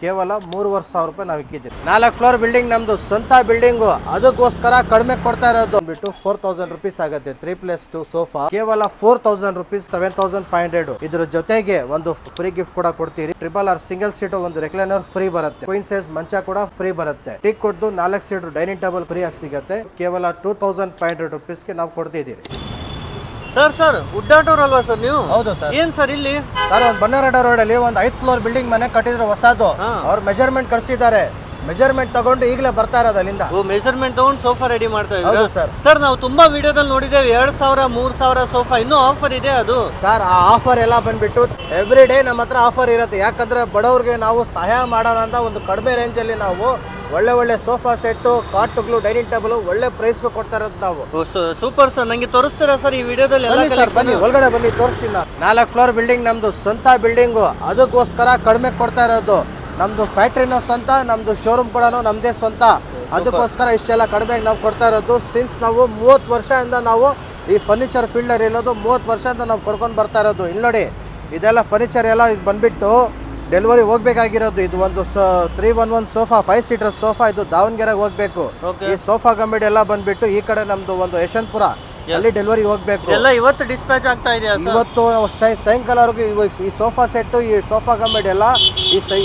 ಕೇವಲ 3,500 ರೂಪಾಯಿ ನಾವು ಇಕ್ಕಿದ್ದೀವಿ. 4 ಫ್ಲೋರ್ ಬಿಲ್ಡಿಂಗ್ ನಮ್ದು ಸ್ವಂತ ಬಿಲ್ಡಿಂಗು, ಅದಕ್ಕೋಸ್ಕರ ಕಡಿಮೆ ಕೊಡ್ತಾ ಇರೋದು ಬಿಟ್ಟು 4,000 ರುಪೀಸ್ ಆಗುತ್ತೆ. 3+2 ಸೋಫಾ ಕೇವಲ 4,000 ರುಪೀಸ್, 7,500. ಇದ್ರ ಜೊತೆಗೆ ಒಂದು ಫ್ರೀ ಗಿಫ್ಟ್ ಕೂಡ ಕೊಡ್ತೀರಿ. RRR ಸಿಂಗಲ್ ಸೀಟ್ ಒಂದು ರೆಕ್ಲೈನರ್ ಫ್ರೀ ಬರುತ್ತೆ. ಕ್ವೀನ್ ಸೈಜ್ ಮಂಚ ಕೂಡ ಫ್ರೀ ಬರುತ್ತೆ. ಟೀಕ್ ಕೊಟ್ಟು 4 ಸೀಟ್ ಡೈನಿಂಗ್ ಟೇಬಲ್ ಫ್ರೀ ಆಗಿ ಸಿಗುತ್ತೆ. ಕೇವಲ 2,500 ರುಪೀಸ್ಗೆ ನಾವು ಕೊಡ್ತಿದ್ದೀವಿ. ಸರ್ ಉಡ್ಡಾಟೋರ್ ಅಲ್ವಾ ಸರ್ ನೀವು? ಹೌದು ಸರ್. ಏನ್ ಸರ್ ಇಲ್ಲಿ ಸರ್ ಒಂದು ಬನ್ನರಡ ರೋಡ್ ಅಲ್ಲಿ ಒಂದು 5 ಫ್ಲೋರ್ ಬಿಲ್ಡಿಂಗ್ ಮನೆ ಕಟ್ಟಿದ್ರು ಹೊಸದು. ಅವ್ರ ಮೆಜರ್ಮೆಂಟ್ ಕಳ್ಸಿದ್ದಾರೆ. ಮೆಜರ್ಮೆಂಟ್ ತಗೊಂಡು ಈಗಲೇ ಬರ್ತಾ ಇರೋದು ಅಲ್ಲಿಂದ. ಮೆಜರ್ಮೆಂಟ್ ತಗೊಂಡು ಸೋಫಾ ರೆಡಿ ಮಾಡ್ತಾ ಇದ್ದಾರೆ ಸರ್. ಸರ್ ನಾವು ತುಂಬಾ ವಿಡಿಯೋದಲ್ಲಿ ನೋಡಿದ್ದೇವೆ 2,000 3,000 ಸೋಫಾ ಇನ್ನೂ ಆಫರ್ ಇದೆ ಅದು. ಸರ್ ಆ ಆಫರ್ ಎಲ್ಲ ಬಂದ್ಬಿಟ್ಟು ಎವ್ರಿ ಡೇ ನಮ್ಮ ಹತ್ರ ಆಫರ್ ಇರುತ್ತೆ. ಯಾಕಂದ್ರೆ ಬಡವ್ರಿಗೆ ನಾವು ಸಹಾಯ ಮಾಡೋಣ ಅಂತ ಒಂದು ಕಡಿಮೆ ರೇಂಜಲ್ಲಿ ನಾವು ಒಳ್ಳೆ ಸೋಫಾ ಸೆಟ್ಟು, ಕಾಟುಗಳು, ಡೈನಿಂಗ್ ಟೇಬಲ್ ಒಳ್ಳೆ ಪ್ರೈಸ್ಗೆ ಕೊಡ್ತಾ ಇರೋದು ನಾವು. Super sir. ನಂಗೆ ತೋರಿಸ್ತೀರಾ ಸರ್ ಈ ವಿಡಿಯೋದಲ್ಲಿ? ಸರ್ ಬನ್ನಿ, ಒಳಗಡೆ ಬನ್ನಿ, ತೋರಿಸ್ತೀನಿ. 4 ಫ್ಲೋರ್ ಬಿಲ್ಡಿಂಗ್ ನಮ್ದು ಸ್ವಂತ ಬಿಲ್ಡಿಂಗು, ಅದಕ್ಕೋಸ್ಕರ ಕಡಿಮೆ ಕೊಡ್ತಾ ಇರೋದು. ನಮ್ದು ಫ್ಯಾಕ್ಟ್ರಿನೂ ಸ್ವಂತ, ನಮ್ದು ಶೋರೂಮ್ ಕೂಡ ನಮ್ದೇ ಸ್ವಂತ. ಅದಕ್ಕೋಸ್ಕರ ಇಷ್ಟೆಲ್ಲ ಕಡಿಮೆ ನಾವು ಕೊಡ್ತಾ ಇರೋದು. ಸಿನ್ಸ್ ನಾವು 30 ವರ್ಷದಿಂದ ನಾವು ಈ ಫರ್ನಿಚರ್ ಫೀಲ್ಡರ್ ಇರೋದು, 30 ವರ್ಷದಿಂದ ನಾವು ಕೊಡ್ಕೊಂಡು ಬರ್ತಾ ಇರೋದು. ಇಲ್ಲಿ ನೋಡಿ, ಇದೆಲ್ಲ ಫರ್ನಿಚರ್ ಎಲ್ಲ ಇದು ಬಂದ್ಬಿಟ್ಟು ಡೆಲಿವರಿ ಹೋಗ್ಬೇಕಾಗಿರೋದು. ಇದು ಒಂದು 311 ಸೋಫಾ, 5 ಸೀಟರ್ ಸೋಫಾ. ಇದು ದಾವಣಗೆರೆಗೆ ಹೋಗ್ಬೇಕು. ಈ ಸೋಫಾ ಗಂಬಿಡ್ ಎಲ್ಲ ಬಂದ್ಬಿಟ್ಟು ಈ ಕಡೆ ನಮ್ದು ಒಂದು ಯಶವಂತಪುರ, ಅಲ್ಲಿ ಡೆಲಿವರಿ ಹೋಗ್ಬೇಕು. ಎಲ್ಲ ಇವತ್ತು ಡಿಸ್ಪ್ಯಾಚ್ ಆಗ್ತಾ ಇದೆ. ಇವತ್ತು ಸಾಯಂಕಾಲವರೆಗೂ ಈ ಸೋಫಾ ಸೆಟ್ಟು, ಈ ಸೋಫಾ ಗಂಬಿಡ್ ಎಲ್ಲ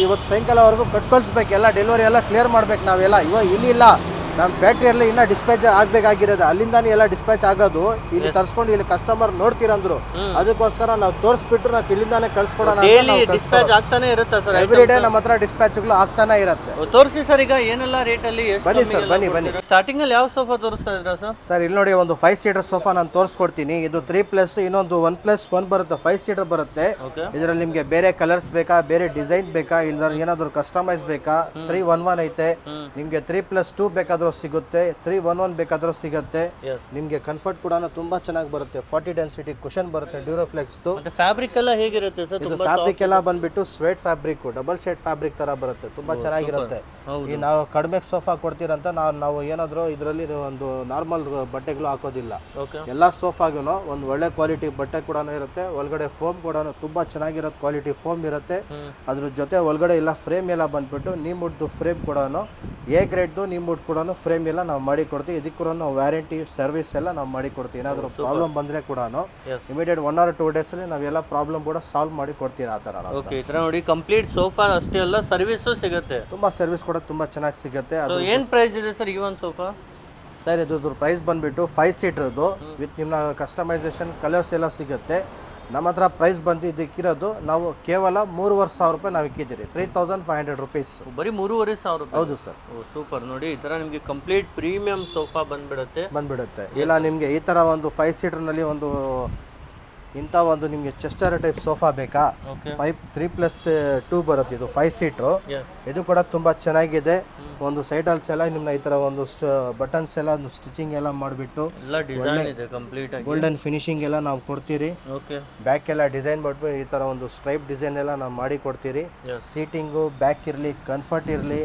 ಇವತ್ತು ಸಾಯಂಕಾಲವರೆಗೂ ಕಟ್ಕೊಳ್ಸ್ಬೇಕು. ಎಲ್ಲ ಡೆಲಿವರಿ ಎಲ್ಲ ಕ್ಲಿಯರ್ ಮಾಡ್ಬೇಕು ನಾವೆಲ್ಲ. ಇವಾಗ ಇಲ್ಲಿ ಇಲ್ಲ, ನಮ್ಮ ಫ್ಯಾಕ್ಟ್ರಿಯಲ್ಲಿ ಇನ್ನೂ ಡಿಸ್ಪ್ಯಾಚ್ ಆಗಬೇಕಾಗಿರೋದು. ಅಲ್ಲಿಂದಾನೇ ಎಲ್ಲ ಡಿಸ್ಪ್ಯಾಚ್ ಆಗೋದು. ಇಲ್ಲಿ ತರಿಸ್ಕೊಂಡು ಇಲ್ಲಿ ಕಸ್ಟಮರ್ ನೋಡ್ತೀರಂದ್ರು, ಅದಕ್ಕೋಸ್ಕರ ನಾವು ತೋರಿಸ್ಬಿಟ್ಟು ನಾವು ಇಲ್ಲಿಂದಾನೇ ಕಳ್ಸ್ಕೊಡೋಣ. ಡಿಸ್ಪ್ಯಾಚ್ ಆಗ್ತಾನೆ ಇರುತ್ತೆ ಸರ್. ಎವ್ರಿ ಡೇ ನಮ್ಮ ಹತ್ರ ಡಿಸ್ಪ್ಯಾಚ್ಗಳು ಆಗ್ತಾನೆ ಇರುತ್ತೆ. ತೋರಿಸಿ ಸರ್, ಈಗ ಏನೆಲ್ಲ ರೇಟ್ ಅಲ್ಲಿ? ಬನ್ನಿ ಸರ್, ಬನ್ನಿ. ಸ್ಟಾರ್ಟಿಂಗ್ ಅಲ್ಲಿ ಯಾವ ಸೋಫಾ ತೋರಿಸ್ತಾ ಇದ್ರ ಸರ್? ಸರ್ ಇಲ್ಲಿ ನೋಡಿ, ಒಂದು 5 ಸೀಟರ್ ಸೋಫಾ ನಾನು ತೋರಿಸ್ಕೊಡ್ತೀನಿ. ಇದು 3+, ಇನ್ನೊಂದು 1+1 ಬರುತ್ತೆ, 5 ಸೀಟರ್ ಬರುತ್ತೆ. ಇದರಲ್ಲಿ ನಿಮಗೆ ಬೇರೆ ಕಲರ್ಸ್ ಬೇಕಾ, ಬೇರೆ ಡಿಸೈನ್ ಬೇಕಾ, ಇಲ್ಲ ಏನಾದ್ರು ಕಸ್ಟಮೈಸ್ ಬೇಕಾ? 311 ಐತೆ. ನಿಮಗೆ 3+2 ಬೇಕಾದ್ರೂ ಸಿಗುತ್ತೆ, 311 ಬೇಕಾದ್ರೂ ಸಿಗುತ್ತೆ. ನಿಮಗೆ ಕಂಫರ್ಟ್ ಕೂಡ ತುಂಬಾ ಚೆನ್ನಾಗಿ ಬರುತ್ತೆ. 40 ಡೆನ್ಸಿಟಿ ಕುಷನ್ ಬರುತ್ತೆ, ಡ್ಯೂರೋಫ್ಲೆಕ್ಸ್. ಫ್ಯಾಬ್ರಿಕ್ ಎಲ್ಲ ಹೇಗಿರುತ್ತೆ ಸರ್? ಇದು ಫ್ಯಾಬ್ರಿಕ್ ಎಲ್ಲ ಬಂದ್ಬಿಟ್ಟು suede fabric, double shade fabric ತರ ಬರುತ್ತೆ. ತುಂಬಾ ಚೆನ್ನಾಗಿರುತ್ತೆ. ಈ ನಾವು ಕಡಿಮೆ ಸೋಫಾ ಕೊಡ್ತೀರಂತ ನಾವು ಏನಾದ್ರು ಇದರಲ್ಲಿ ಒಂದು ನಾರ್ಮಲ್ ಬಟ್ಟೆಗಳು ಹಾಕೋದಿಲ್ಲ. ಎಲ್ಲಾ ಸೋಫಾಗೂ ಒಂದು ಒಳ್ಳೆ ಕ್ವಾಲಿಟಿ ಬಟ್ಟೆ ಕೂಡ ಇರುತ್ತೆ. ಒಳಗಡೆ ಫೋಮ್ ಕೂಡ ತುಂಬಾ ಚೆನ್ನಾಗಿರೋ ಕ್ವಾಲಿಟಿ ಫೋಮ್ ಇರುತ್ತೆ. ಅದ್ರ ಜೊತೆ ಒಳಗಡೆ ಎಲ್ಲ ಫ್ರೇಮ್ ಎಲ್ಲ ಬಂದ್ಬಿಟ್ಟು ನೀಮುಡ್ದು ಫ್ರೇಮ್ ಕೂಡ, ಎ ಗ್ರೇಡ್ದು ನೀಮುಡ್ ಕೂಡ ಫ್ರೇಮ್ ಎಲ್ಲ ನಾವು ಮಾಡಿ ಕೊಡ್ತೀವಿ. ಇದಕ್ಕೆ ಕೂಡ ನಾವು ವ್ಯಾರಂಟಿ ಸರ್ವಿಸ್ ಎಲ್ಲ ನಾವು ಮಾಡಿ ಕೊಡ್ತೀವಿ. ಏನಾದರೂ ಪ್ರಾಬ್ಲಮ್ ಬಂದರೆ ಕೂಡ ಇಮಿಡಿಯೇಟ್ 1 or 2 ಡೇಸ್ ಅಲ್ಲಿ ನಾವೆಲ್ಲ ಪ್ರಾಬ್ಲಮ್ ಕೂಡ ಸಾಲ್ವ್ ಮಾಡಿ ಕೊಡ್ತೀವಿ. ಆ ಥರ ನೋಡಿ, ಕಂಪ್ಲೀಟ್ ಸೋಫಾ ಅಷ್ಟೇ ಅಲ್ಲ, ಸರ್ವಿಸು ಸಿಗುತ್ತೆ. ತುಂಬಾ ಸರ್ವಿಸ್ ಕೂಡ ತುಂಬಾ ಚೆನ್ನಾಗಿ ಸಿಗುತ್ತೆ. ಏನು ಪ್ರೈಸ್ ಇದೆ ಸರ್ ಈ ಒಂದು ಸೋಫಾ? ಸರ್ ಇದ್ರ ಪ್ರೈಸ್ ಬಂದ್ಬಿಟ್ಟು 5 ಸೀಟರ್ದು ವಿತ್ ನಿಮ್ಮ ಕಸ್ಟಮೈಸೇಷನ್ ಕಲರ್ಸ್ ಎಲ್ಲ ಸಿಗುತ್ತೆ. ನಮ್ಮ ಹತ್ರ ಪ್ರೈಸ್ ಬಂದು ಇದಕ್ಕಿರೋದು ನಾವು ಕೇವಲ 3,500 ರೂಪಾಯಿ ನಾವು ಇಕ್ಕಿದ್ದೀರಿ. 3,500 ರುಪೀಸ್. ಬರೀ 3,500 ರೂಪಾಯಿ? ಹೌದು ಸರ್. ಸೂಪರ್. ನೋಡಿ, ಈ ತರ ನಿಮಗೆ ಕಂಪ್ಲೀಟ್ ಪ್ರೀಮಿಯಂ ಸೋಫಾ ಬಂದ್ಬಿಡುತ್ತೆ. ಇಲ್ಲ ನಿಮಗೆ ಈ ತರ ಒಂದು 5 ಸೀಟರ್ನಲ್ಲಿ ಒಂದು ಇಂಥ ಒಂದು ನಿಮಗೆ ಚೆಸ್ಟರ್ ಟೈಪ್ ಸೋಫಾ ಬೇಕಾ? 3+2 ಬರುತ್ತೆ. ಇದು 5 ಸೀಟ್ರು. ಇದು ಕೂಡ ತುಂಬಾ ಚೆನ್ನಾಗಿದೆ. ಒಂದು ಸೈಡಲ್ಸ್ ಎಲ್ಲ ನಿಮ್ಮನ್ನ ಈ ತರ ಒಂದು ಬಟನ್ಸ್ ಎಲ್ಲ ಸ್ಟಿಚಿಂಗ್ ಎಲ್ಲ ಮಾಡಿಬಿಟ್ಟು ಗೋಲ್ಡನ್ ಫಿನಿಶಿಂಗ್ ಎಲ್ಲ ನಾವು ಕೊಡ್ತೀರಿ. ಬ್ಯಾಕ್ ಎಲ್ಲ ಡಿಸೈನ್ ಮಾಡ್ಬಿಟ್ಟು ಈ ತರ ಒಂದು ಸ್ಟ್ರೈಪ್ ಡಿಸೈನ್ ಎಲ್ಲ ನಾವು ಮಾಡಿ ಕೊಡ್ತೀರಿ. ಸೀಟಿಂಗು ಬ್ಯಾಕ್ ಇರಲಿ, ಕಂಫರ್ಟ್ ಇರಲಿ,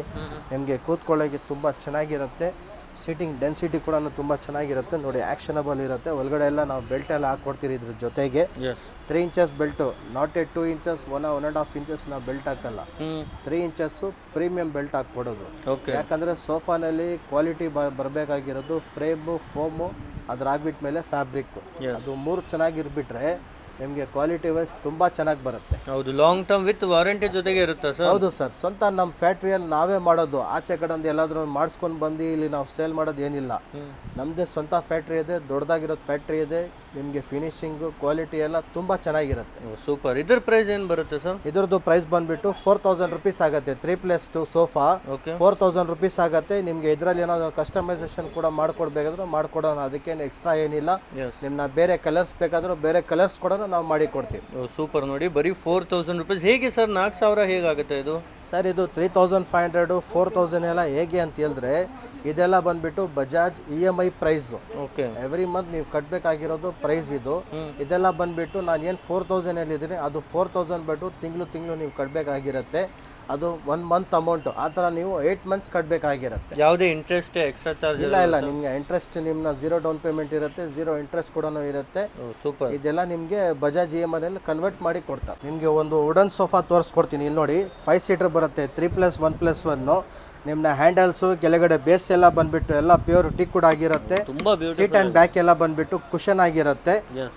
ನಿಮಗೆ ಕೂತ್ಕೊಳ್ಳೋಕೆ ತುಂಬಾ ಚೆನ್ನಾಗಿರುತ್ತೆ. ಸೀಟಿಂಗ್ ಡೆನ್ಸಿಟಿ ಕೂಡ ತುಂಬ ಚೆನ್ನಾಗಿರುತ್ತೆ. ನೋಡಿ, ಆ್ಯಕ್ಷನಬಲ್ ಇರುತ್ತೆ. ಒಳಗಡೆ ಎಲ್ಲ ನಾವು ಬೆಲ್ಟ್ ಎಲ್ಲ ಹಾಕ್ಕೊಡ್ತೀರಿ. ಇದ್ರ ಜೊತೆಗೆ 3 inches belt, not 2 inches, 1.5 inches ನಾವು ಬೆಲ್ಟ್ ಹಾಕಲ್ಲ. 3 ಇಂಚಸ್ಸು ಪ್ರೀಮಿಯಂ ಬೆಲ್ಟ್ ಹಾಕ್ಕೊಡೋದು. ಯಾಕಂದರೆ ಸೋಫಾನಲ್ಲಿ ಕ್ವಾಲಿಟಿ ಬರಬೇಕಾಗಿರೋದು ಫ್ರೇಮು, ಫೋಮು, ಅದ್ರ ಆಗ್ಬಿಟ್ಮೇಲೆ ಫ್ಯಾಬ್ರಿಕ್ಕು. ಅದು 3 ಚೆನ್ನಾಗಿರ್ಬಿಟ್ರೆ ನಿಮಗೆ ಕ್ವಾಲಿಟಿ ವೈಸ್ ತುಂಬ ಚೆನ್ನಾಗಿ ಬರುತ್ತೆ. ಹೌದು, ಲಾಂಗ್ ಟರ್ಮ್ ವಿತ್ ವಾರಂಟಿ ಜೊತೆಗೆ ಇರುತ್ತೆ ಸರ್. ಹೌದು ಸರ್. ಸ್ವಂತ ನಮ್ಮ ಫ್ಯಾಕ್ಟ್ರಿಯಲ್ಲಿ ನಾವೇ ಮಾಡೋದು. ಆಚೆ ಕಡೆ ಎಲ್ಲಾದ್ರೂ ಮಾಡಿಸ್ಕೊಂಡು ಬಂದು ಇಲ್ಲಿ ನಾವು ಸೇಲ್ ಮಾಡೋದು ಏನಿಲ್ಲ. ನಮ್ಮದೇ ಸ್ವಂತ ಫ್ಯಾಕ್ಟ್ರಿ ಇದೆ, ದೊಡ್ಡದಾಗಿರೋದು ಫ್ಯಾಕ್ಟ್ರಿ ಇದೆ. ನಿಮಗೆ ಫಿನಿಶಿಂಗು ಕ್ವಾಲಿಟಿ ಎಲ್ಲ ತುಂಬ ಚೆನ್ನಾಗಿರುತ್ತೆ. ಸೂಪರ್. ಇದ್ರ ಪ್ರೈಸ್ ಏನು ಬರುತ್ತೆ ಸರ್? ಇದ್ರದ್ದು ಪ್ರೈಸ್ ಬಂದ್ಬಿಟ್ಟು 4,000 ರುಪೀಸ್ ಆಗುತ್ತೆ. 3+2 ಸೋಫಾ 4,000 ರುಪೀಸ್ ಆಗುತ್ತೆ. ನಿಮಗೆ ಇದರಲ್ಲಿ ಏನಾದರೂ ಕಸ್ಟಮೈಸೇಷನ್ ಕೂಡ ಮಾಡ್ಕೊಡ್ಬೇಕಾದ್ರೂ ಮಾಡ್ಕೊಡೋಣ. ಅದಕ್ಕೇನು ಎಕ್ಸ್ಟ್ರಾ ಏನಿಲ್ಲ. ನಿಮ್ಮನ್ನ ಬೇರೆ ಕಲರ್ಸ್ ಬೇಕಾದರೂ ಬೇರೆ ಕಲರ್ಸ್ ಕೂಡ ನಾವು ಮಾಡಿ ಕೊಡ್ತೀವಿ. ಸೂಪರ್. ನೋಡಿ, ಬರೀ 4,000 ರುಪೀಸ್. ಹೇಗೆ ಸರ್ 4,000 ಹೇಗಾಗುತ್ತೆ ಇದು? ಸರ್ ಇದು 3,500 4,000 ಎಲ್ಲ ಹೇಗೆ ಅಂತ ಹೇಳಿದ್ರೆ, ಇದೆಲ್ಲ ಬಂದ್ಬಿಟ್ಟು Bajaj EMI price. Every month ನೀವು ಕಟ್ಟಬೇಕಾಗಿರೋದು ಪ್ರೈಸ್ ಇದು. ಇದೆಲ್ಲ ಬಂದ್ಬಿಟ್ಟು ನಾನು ಏನು 4,000 ಹೇಳಿದ್ದೀನಿ ಅದು 4,000 ಬಿಟ್ಟು ತಿಂಗಳು ನೀವು ಕಟ್ಟಬೇಕಾಗಿರುತ್ತೆ. ಅದು 1 ಮಂತ್ ಅಮೌಂಟು ಆ ಥರ ನೀವು 8 ಮಂತ್ಸ್ ಕಟ್ಟಬೇಕಾಗಿರುತ್ತೆ. ಯಾವುದೇ ಇಂಟ್ರೆಸ್ಟ್ ಎಕ್ಸ್ಟ್ರಾ ಚಾರ್ಜ್ ಇಲ್ಲ ನಿಮಗೆ ಇಂಟ್ರೆಸ್ಟ್ ನಿಮ್ಮನ್ನ 0 ಡೌನ್ ಪೇಮೆಂಟ್ ಇರುತ್ತೆ, 0 ಇಂಟ್ರೆಸ್ಟ್ ಕೂಡ ಇರುತ್ತೆ. ಸೂಪರ್. ಇದೆಲ್ಲ ನಿಮಗೆ ಬಜಾಜ್ EMI ಕನ್ವರ್ಟ್ ಮಾಡಿ ಕೊಡ್ತಾರೆ. ನಿಮಗೆ ಒಂದು ವುಡನ್ ಸೋಫಾ ತೋರಿಸ್ಕೊಡ್ತೀನಿ. ಇಲ್ಲಿ ನೋಡಿ 5 ಸೀಟರ್ ಬರುತ್ತೆ, 3+1+1. ನಿಮ್ಮನ್ನ ಹ್ಯಾಂಡಲ್ಸು ಕೆಳಗಡೆ ಬೇಸ್ ಎಲ್ಲ ಬಂದ್ಬಿಟ್ಟು ಎಲ್ಲ ಪ್ಯೂರ್ ಟೀಕ್ ಕೂಡ ಆಗಿರುತ್ತೆ. ಸೀಟ್ ಆ್ಯಂಡ್ ಬ್ಯಾಕ್ ಎಲ್ಲ ಬಂದ್ಬಿಟ್ಟು ಕುಷನ್ ಆಗಿರುತ್ತೆ.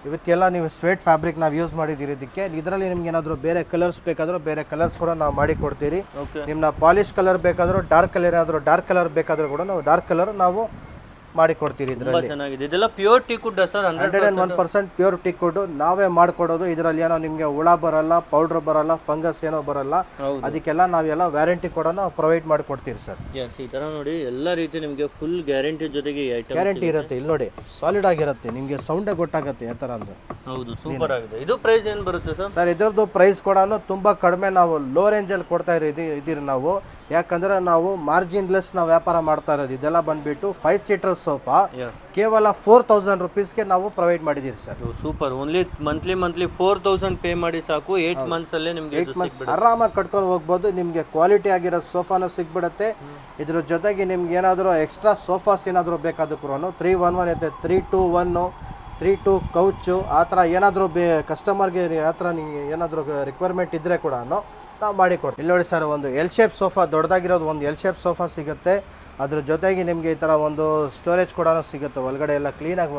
ಇವತ್ತೆಲ್ಲ ನೀವು ಸ್ವೇಟ್ ಫ್ಯಾಬ್ರಿಕ್ ನಾವು ಯೂಸ್ ಮಾಡಿದ್ದೀರಿ ಇದಕ್ಕೆ. ಇದರಲ್ಲಿ ನಿಮ್ಗೆ ಏನಾದರೂ ಬೇರೆ ಕಲರ್ಸ್ ಬೇಕಾದರೂ ಬೇರೆ ಕಲರ್ಸ್ ಕೂಡ ನಾವು ಮಾಡಿ ಕೊಡ್ತೀರಿ. ನಿಮ್ಮನ್ನ ಪಾಲಿಶ್ ಕಲರ್ ಬೇಕಾದರೂ ಡಾರ್ಕ್ ಕಲರ್ ಏನಾದರೂ ಡಾರ್ಕ್ ಕಲರ್ ಬೇಕಾದರೂ ಕೂಡ ನಾವು ಡಾರ್ಕ್ ಕಲರ್ ನಾವು ಮಾಡಿ ಕೊಡ್ತೀರಿ. ಇದರಲ್ಲಿ ಚೆನ್ನಾಗಿದೆ. ಇದೆಲ್ಲ pure teak wood sir, 101% pure teak wood ನಾವೇ ಮಾಡ್ಕೊಡೋದು. ಇದರಲ್ಲಿ ಏನೋ ನಿಮಗೆ ಹುಳ ಬರಲ್ಲ, ಪೌಡರ್ ಬರಲ್ಲ, ಫಂಗಸ್ ಏನೋ ಬರಲ್ಲ. ಅದಕ್ಕೆಲ್ಲ ನಾವೆಲ್ಲ ವ್ಯಾರಂಟಿ ಕೂಡ ನಾವು ಪ್ರೊವೈಡ್ ಮಾಡಿಕೊಡ್ತೀವಿ ಸರ್. ಈ ತರ ನೋಡಿ ಎಲ್ಲ ರೀತಿ ನಿಮಗೆ ಫುಲ್ ಗ್ಯಾರಂಟಿ ಜೊತೆಗೆ ಗ್ಯಾರಂಟಿ ಇರುತ್ತೆ. ಇಲ್ಲಿ ನೋಡಿ ಸಾಲಿಡ್ ಆಗಿರುತ್ತೆ, ನಿಮಗೆ ಸೌಂಡೇ ಗೊತ್ತಾಗುತ್ತೆ ಯಾವ ಥರ ಅಂದ್ರೆ. ಹೌದು, ಸೂಪರ್ ಆಗಿದೆ. ಇದು ಪ್ರೈಸ್ ಏನು ಬರುತ್ತೆ ಸರ್? ಸರ್ ಇದರದ್ದು ಪ್ರೈಸ್ ಕೂಡ ತುಂಬ ಕಡಿಮೆ, ನಾವು ಲೋ ರೇಂಜಲ್ಲಿ ಕೊಡ್ತಾ ಇದೀರಿ ನಾವು. ಯಾಕಂದ್ರೆ ನಾವು ಮಾರ್ಜಿನ್ಲೆಸ್ ನಾವು ವ್ಯಾಪಾರ ಮಾಡ್ತಾ ಇರೋದು. ಇದೆಲ್ಲ ಬಂದ್ಬಿಟ್ಟು 5 ಸೀಟರ್ ಸೋಫಾ ಕೇವಲ 4000 ರುಪೀಸ್ಗೆ ನಾವು ಪ್ರೊವೈಡ್ ಮಾಡಿದ್ದೀರಿ sir. Super. Only monthly 4000 pay ಮಾಡಿ ಸಾಕು. 8 ಮಂತ್ಸ್ ಅಲ್ಲೇ ನಿಮಗೆ 8 ಮಂತ್ಸ್ ಆರಾಮಾಗಿ ಕಟ್ಕೊಂಡು ಹೋಗ್ಬೋದು. ನಿಮಗೆ ಕ್ವಾಲಿಟಿ ಆಗಿರೋ ಸೋಫಾನು ಸಿಗ್ಬಿಡುತ್ತೆ. ಇದ್ರ ಜೊತೆಗೆ ನಿಮ್ಗೆ ಏನಾದರೂ ಎಕ್ಸ್ಟ್ರಾ ಸೋಫಾಸ್ ಏನಾದರೂ ಬೇಕಾದರೂ ಕೂಡ 311 ಇರುತ್ತೆ, 321, 3-2 ಕೌಚು ಆ ಥರ ಏನಾದರೂ ಕಸ್ಟಮರ್ಗೆ ಆ ಥರ ನಿಮಗೆ ಏನಾದರೂ ರಿಕ್ವೈರ್ಮೆಂಟ್ ಇದ್ದರೆ ಕೂಡ ನಾವು ಮಾಡಿಕೊಡ್ತೀವಿ. ಇಲ್ಲಿ ನೋಡಿ ಸರ್, ಒಂದು ಎಲ್ ಶೇಪ್ ಸೋಫಾ ದೊಡ್ಡದಾಗಿರೋದು ಒಂದು ಎಲ್ ಶೇಪ್ ಸೋಫಾ ಸಿಗುತ್ತೆ. ಅದ್ರ ಜೊತೆಗೆ ನಿಮಗೆ ಈ ಥರ ಒಂದು ಸ್ಟೋರೇಜ್ ಕೂಡ ಸಿಗುತ್ತೆ. ಒಳಗಡೆ ಎಲ್ಲ ಕ್ಲೀನಾಗಿ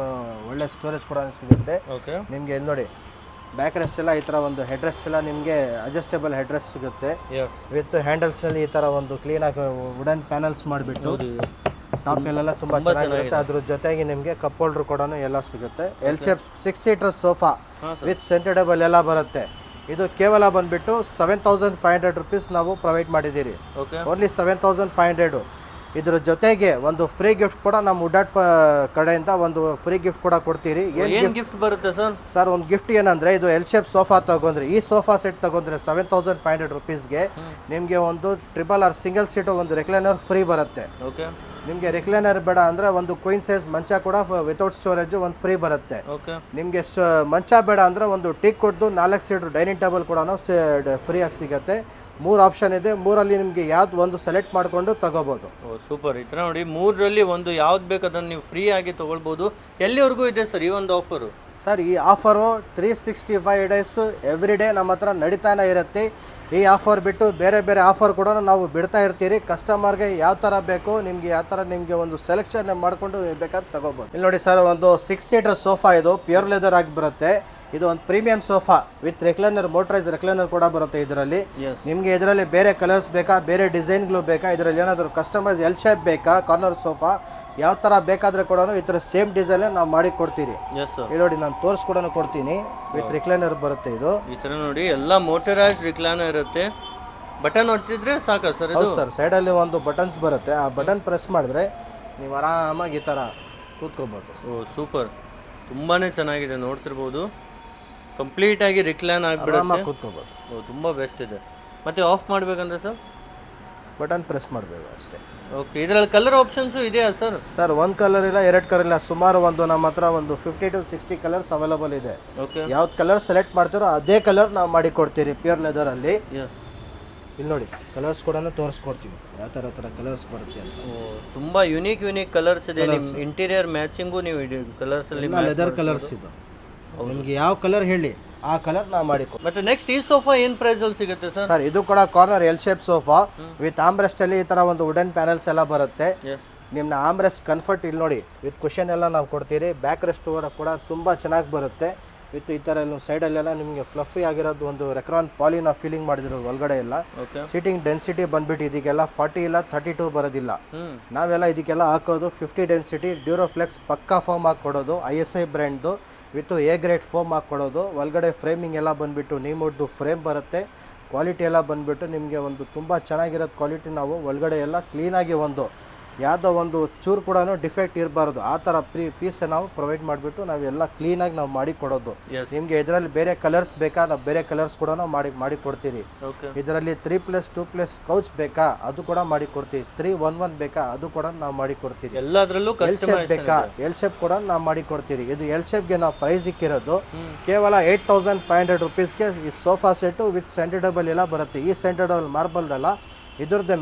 ಒಳ್ಳೆ ಸ್ಟೋರೇಜ್ ಕೂಡ ಸಿಗುತ್ತೆ ನಿಮಗೆ. ಇಲ್ಲಿ ನೋಡಿ ಬ್ಯಾಕ್ ರೆಸ್ಟ್ ಎಲ್ಲ ಈ ಥರ ಒಂದು ಹೆಡ್ ರೆಸ್ಟ್ ಎಲ್ಲ ನಿಮಗೆ ಅಡ್ಜಸ್ಟೇಬಲ್ ಹೆಡ್ ರೆಸ್ಟ್ ಸಿಗುತ್ತೆ ವಿತ್ ಹ್ಯಾಂಡಲ್ಸಲ್ಲಿ ಈ ಥರ ಒಂದು ಕ್ಲೀನಾಗಿ ವುಡನ್ ಪ್ಯಾನಲ್ಸ್ ಮಾಡಿಬಿಟ್ಟು ಟಾಪ್ ಎಲ್ಲ ತುಂಬ ಚೆನ್ನಾಗಿರುತ್ತೆ. ಅದ್ರ ಜೊತೆಗೆ ನಿಮಗೆ ಕಪ್ ಹೋಲ್ಡರ್ ಕೂಡ ಎಲ್ಲ ಸಿಗುತ್ತೆ. L shape 6 seater sofa with center table ಎಲ್ಲ ಬರುತ್ತೆ. ಇದು ಕೇವಲ ಬಂದ್ಬಿಟ್ಟು 7500 ರುಪೀಸ್ ನಾವು ಪ್ರೊವೈಡ್ ಮಾಡಿದ್ದೀರಿ. ಓನ್ಲಿ 7500. ಇದ್ರ ಜೊತೆಗೆ ಒಂದು ಫ್ರೀ ಗಿಫ್ಟ್ ಕೂಡ ನಮ್ಮ ವುಡಾಟ್ ಕಡೆಯಿಂದ ಒಂದು ಫ್ರೀ ಗಿಫ್ಟ್ ಕೂಡ ಕೊಡ್ತೀರಿ. ಏನು ಗಿಫ್ಟ್ ಬರುತ್ತೆ ಸರ್? ಸರ್ ಒಂದು ಗಿಫ್ಟ್ ಏನಂದರೆ, ಇದು ಎಲ್ ಶೇಪ್ ಸೋಫಾ ತಗೊಂಡ್ರೆ, ಈ ಸೋಫಾ ಸೆಟ್ ತಗೊಂಡ್ರೆ 7500 ರುಪೀಸ್ಗೆ ನಿಮಗೆ ಒಂದು RRR ಸಿಂಗಲ್ ಸೀಟು ಒಂದು ರೆಕ್ಲೈನರ್ ಫ್ರೀ ಬರುತ್ತೆ. ನಿಮಗೆ ರೆಕ್ಲೈನರ್ ಬೇಡ ಅಂದರೆ ಒಂದು ಕ್ವೀನ್ ಸೈಜ್ ಮಂಚ ಕೂಡ ವಿತೌಟ್ ಸ್ಟೋರೇಜ್ ಒಂದು ಫ್ರೀ ಬರುತ್ತೆ. ನಿಮಗೆ ಮಂಚ ಬೇಡ ಅಂದರೆ ಒಂದು ಟೀಕ್ ಕೊಟ್ಟು 4 ಸೀಟರ್ ಡೈನಿಂಗ್ ಟೇಬಲ್ ಕೂಡ ಫ್ರೀಯಾಗಿ ಸಿಗುತ್ತೆ. 3 ಆಪ್ಷನ್ ಇದೆ, 3ರಲ್ಲಿ ನಿಮಗೆ ಯಾವ್ದು ಒಂದು ಸೆಲೆಕ್ಟ್ ಮಾಡಿಕೊಂಡು ತಗೋಬೋದು. ಸೂಪರ್. ಈ ಥರ ನೋಡಿ 3ರಲ್ಲಿ ಒಂದು ಯಾವ್ದು ಬೇಕು ಅದನ್ನು ನೀವು ಫ್ರೀ ಆಗಿ ತೊಗೊಳ್ಬೋದು. ಎಲ್ಲಿವರೆಗೂ ಇದೆ ಸರ್ ಈ ಒಂದು ಆಫರು? ಸರ್ ಈ ಆಫರು 365 ಡೇಸು ಎವ್ರಿ ಡೇ ನಮ್ಮ ಹತ್ರ ನಡೀತಾನೆ ಇರುತ್ತೆ. ಈ ಆಫರ್ ಬಿಟ್ಟು ಬೇರೆ ಬೇರೆ ಆಫರ್ ಕೂಡ ನಾವು ಬಿಡ್ತಾ ಇರ್ತೀರಿ. ಕಸ್ಟಮರ್ಗೆ ಯಾವ ಥರ ಬೇಕು ನಿಮಗೆ ಯಾವ ಥರ ನಿಮಗೆ ಒಂದು ಸೆಲೆಕ್ಷನ್ ಮಾಡಿಕೊಂಡು ಬೇಕಾದ್ರೆ ತಗೋಬೋದು. ಇಲ್ಲಿ ನೋಡಿ ಸರ್, ಒಂದು 6 ಸೀಟರ್ ಸೋಫಾ ಇದು ಪ್ಯೂರ್ ಲೆದರ್ ಆಗಿ ಬರುತ್ತೆ. ಇದು ಒಂದು premium sofa with recliner, motorise recliner ಕೂಡ ಬರುತ್ತೆ ಇದರಲ್ಲಿ. ನಿಮಗೆ ಇದರಲ್ಲಿ ಬೇರೆ ಕಲರ್ಸ್ ಬೇಕಾ, ಬೇರೆ ಡಿಸೈನ್ಗಳು ಬೇಕಾ, ಇದರಲ್ಲಿ ಏನಾದರೂ ಕಸ್ಟಮೈಸ್ ಎಲ್ ಶೇಪ್ ಬೇಕಾ, ಕಾರ್ನರ್ ಸೋಫಾ ಯಾವ ಥರ ಬೇಕಾದರೆ ಕೂಡ ಈ ಥರ ಸೇಮ್ ಡಿಸೈನ್ ನಾವು ಮಾಡಿ ಕೊಡ್ತೀರಿ. ಇಲ್ಲಿ ನೋಡಿ ನಾನು ತೋರಿಸ್ ಕೂಡ ಕೊಡ್ತೀನಿ. ವಿತ್ ರಿಕ್ಲೈನರ್ ಬರುತ್ತೆ ಇದು. ಈ ಥರ ನೋಡಿ ಎಲ್ಲ ಮೋಟರೈಸ್ ರಿಕ್ಲೈನರ್ ಇರುತ್ತೆ. ಬಟನ್ ಒತ್ತಿದ್ರೆ ಸಾಕಾ ಸರ್? ಹೌದು ಸರ್, ಸೈಡಲ್ಲಿ ಒಂದು ಬಟನ್ಸ್ ಬರುತ್ತೆ. ಆ ಬಟನ್ ಪ್ರೆಸ್ ಮಾಡಿದ್ರೆ ನೀವು ಆರಾಮಾಗಿ ಈ ಥರ ಕೂತ್ಕೋಬೋದು. ಸೂಪರ್. ತುಂಬಾ ಚೆನ್ನಾಗಿದೆ, ನೋಡ್ತಿರ್ಬೋದು. ಕಂಪ್ಲೀಟಾಗಿ ರಿಕ್ಲೈನ್ ಆಗಿಬಿಡುತ್ತೆ, ಕೂತ್ಕೋಬೋದು. ತುಂಬ ಬೆಸ್ಟ್ ಇದೆ. ಮತ್ತು ಆಫ್ ಮಾಡಬೇಕಂದ್ರೆ ಸರ್ ಬಟನ್ ಪ್ರೆಸ್ ಮಾಡಬೇಕು ಅಷ್ಟೇ. ಓಕೆ. ಇದರಲ್ಲಿ ಕಲರ್ ಆಪ್ಷನ್ಸು ಇದೆಯಾ ಸರ್? ಸರ್ 1 ಕಲರ್ ಇಲ್ಲ, 2 ಕಲರ್ ಇಲ್ಲ, ಸುಮಾರು ಒಂದು ನಮ್ಮ ಹತ್ರ ಒಂದು 50 to 60 ಕಲರ್ಸ್ ಅವೈಲಬಲ್ ಇದೆ. ಯಾವ್ದು ಕಲರ್ ಸೆಲೆಕ್ಟ್ ಮಾಡ್ತೀರೋ ಅದೇ ಕಲರ್ ನಾವು ಮಾಡಿ ಕೊಡ್ತೀರಿ ಪ್ಯೂರ್ ಲೆದರಲ್ಲಿ. ಇಲ್ಲಿ ನೋಡಿ ಕಲರ್ಸ್ ಕೂಡ ತೋರಿಸ್ಕೊಡ್ತೀವಿ ಯಾವ ಥರ ಕಲರ್ಸ್ ಬರುತ್ತೆ ಅಂತ. ತುಂಬ ಯುನೀಕ್ ಕಲರ್ಸ್ ಇದೆ. ನಿಮ್ಮ ಇಂಟೀರಿಯರ್ ಮ್ಯಾಚಿಂಗು ನೀವು ಕಲರ್ಸಲ್ಲಿ ಲೆದರ್ ಕಲರ್ಸ್ ಇದು. ನಿಮಗೆ ಯಾವ ಕಲರ್ ಹೇಳಿ ಆ ಕಲರ್ ನಾವು ಮಾಡಿಕೊಡ್ತೀವಿ. ಮತ್ತೆ ನೆಕ್ಸ್ಟ್ ಈ ಸೋಫಾ ಏನು ಪ್ರೈಸಲ್ಲಿ ಸಿಗುತ್ತೆ ಸರ್? ಸರ್ ಇದು ಕೂಡ corner L shape sofa with ಆಮ್ರೆಸ್ಟಲ್ಲಿ ಈ ಥರ ಒಂದು ವುಡನ್ ಪ್ಯಾನಲ್ಸ್ ಎಲ್ಲ ಬರುತ್ತೆ. ನಿಮ್ಮನ್ನ ಆಮ್ರೆಸ್ಟ್ ಕಂಫರ್ಟ್ ಇಲ್ಲಿ ನೋಡಿ ವಿತ್ ಕುಷನ್ ಎಲ್ಲ ನಾವು ಕೊಡ್ತೀರಿ. ಬ್ಯಾಕ್ ರೆಸ್ಟ್ ಕೂಡ ತುಂಬ ಚೆನ್ನಾಗಿ ಬರುತ್ತೆ. ವಿತ್ ಈ ಥರ ಸೈಡಲ್ಲೆಲ್ಲ ನಿಮಗೆ ಫ್ಲಫಿ ಆಗಿರೋದು ಒಂದು ರೆಕ್ರಾನ್ ಪಾಲಿನ ಫೀಲಿಂಗ್ ಮಾಡಿದಿರೋದು ಒಳಗಡೆ ಎಲ್ಲ. ಸೀಟಿಂಗ್ ಡೆನ್ಸಿಟಿ ಬಂದ್ಬಿಟ್ಟು ಇದಕ್ಕೆಲ್ಲ 40 ಇಲ್ಲ 32 ಬರೋದಿಲ್ಲ. ನಾವೆಲ್ಲ ಇದಕ್ಕೆಲ್ಲ ಹಾಕೋದು 50 ಡೆನ್ಸಿಟಿ ಡ್ಯೂರೋಫ್ಲೆಕ್ಸ್ ಪಕ್ಕಾ ಫೋಮ್ ಹಾಕ್ಕೊಡೋದು, ISI ಬ್ರ್ಯಾಂಡ್ದು ವಿತ್ A ಗ್ರೇಡ್ ಫೋಮ್ ಹಾಕ್ಕೊಡೋದು. ಒಳಗಡೆ ಫ್ರೇಮಿಂಗ್ ಎಲ್ಲ ಬಂದುಬಿಟ್ಟು ನೀಮುಡ್ದು ಫ್ರೇಮ್ ಬರುತ್ತೆ. ಕ್ವಾಲಿಟಿ ಎಲ್ಲ ಬಂದುಬಿಟ್ಟು ನಿಮಗೆ ಒಂದು ತುಂಬ ಚೆನ್ನಾಗಿರೋದು ಕ್ವಾಲಿಟಿ. ನಾವು ಒಳಗಡೆ ಎಲ್ಲ ಕ್ಲೀನಾಗಿ ಒಂದು ಯಾವುದೋ ಒಂದು ಚೂರು ಕೂಡ ಡಿಫೆಕ್ಟ್ ಇರಬಾರ್ದು ಆ ಥರ ಪೀಸ್ ನಾವು ಪ್ರೊವೈಡ್ ಮಾಡಿಬಿಟ್ಟು ನಾವೆಲ್ಲ ಕ್ಲೀನಾಗಿ ನಾವು ಮಾಡಿ ಕೊಡೋದು. ನಿಮಗೆ ಇದರಲ್ಲಿ ಬೇರೆ ಕಲರ್ಸ್ ಬೇಕಾ, ನಾವು ಬೇರೆ ಕಲರ್ಸ್ ಕೂಡ ನಾವು ಮಾಡಿ ಕೊಡ್ತೀವಿ. ಇದರಲ್ಲಿ 3+2+ ಕೌಚ್ ಬೇಕಾ, ಅದು ಕೂಡ ಮಾಡಿ ಕೊಡ್ತೀವಿ. 311 ಬೇಕಾ, ಅದು ಕೂಡ ನಾವು ಮಾಡಿ ಕೊಡ್ತೀವಿ. ಎಲ್ಲದರಲ್ಲೂ ಎಲ್ ಶೇಪ್ ಬೇಕಾ, ಎಲ್ ಶೇಪ್ ಕೂಡ ನಾವು ಮಾಡಿ ಕೊಡ್ತೀವಿ. ಇದು ಎಲ್ ಶೇಪ್ಗೆ ನಾವು ಪ್ರೈಸ್ ಇಕ್ಕಿರೋದು ಕೇವಲ 8500 ರುಪೀಸ್ಗೆ. ಈ sofa set with center table ಎಲ್ಲ ಬರುತ್ತೆ. ಈ ಸೆಂಟರ್ ಟೇಬಲ್ ಮಾರ್ಬಲ್ದಲ್ಲ, ಇದ್ರದ್ದೇ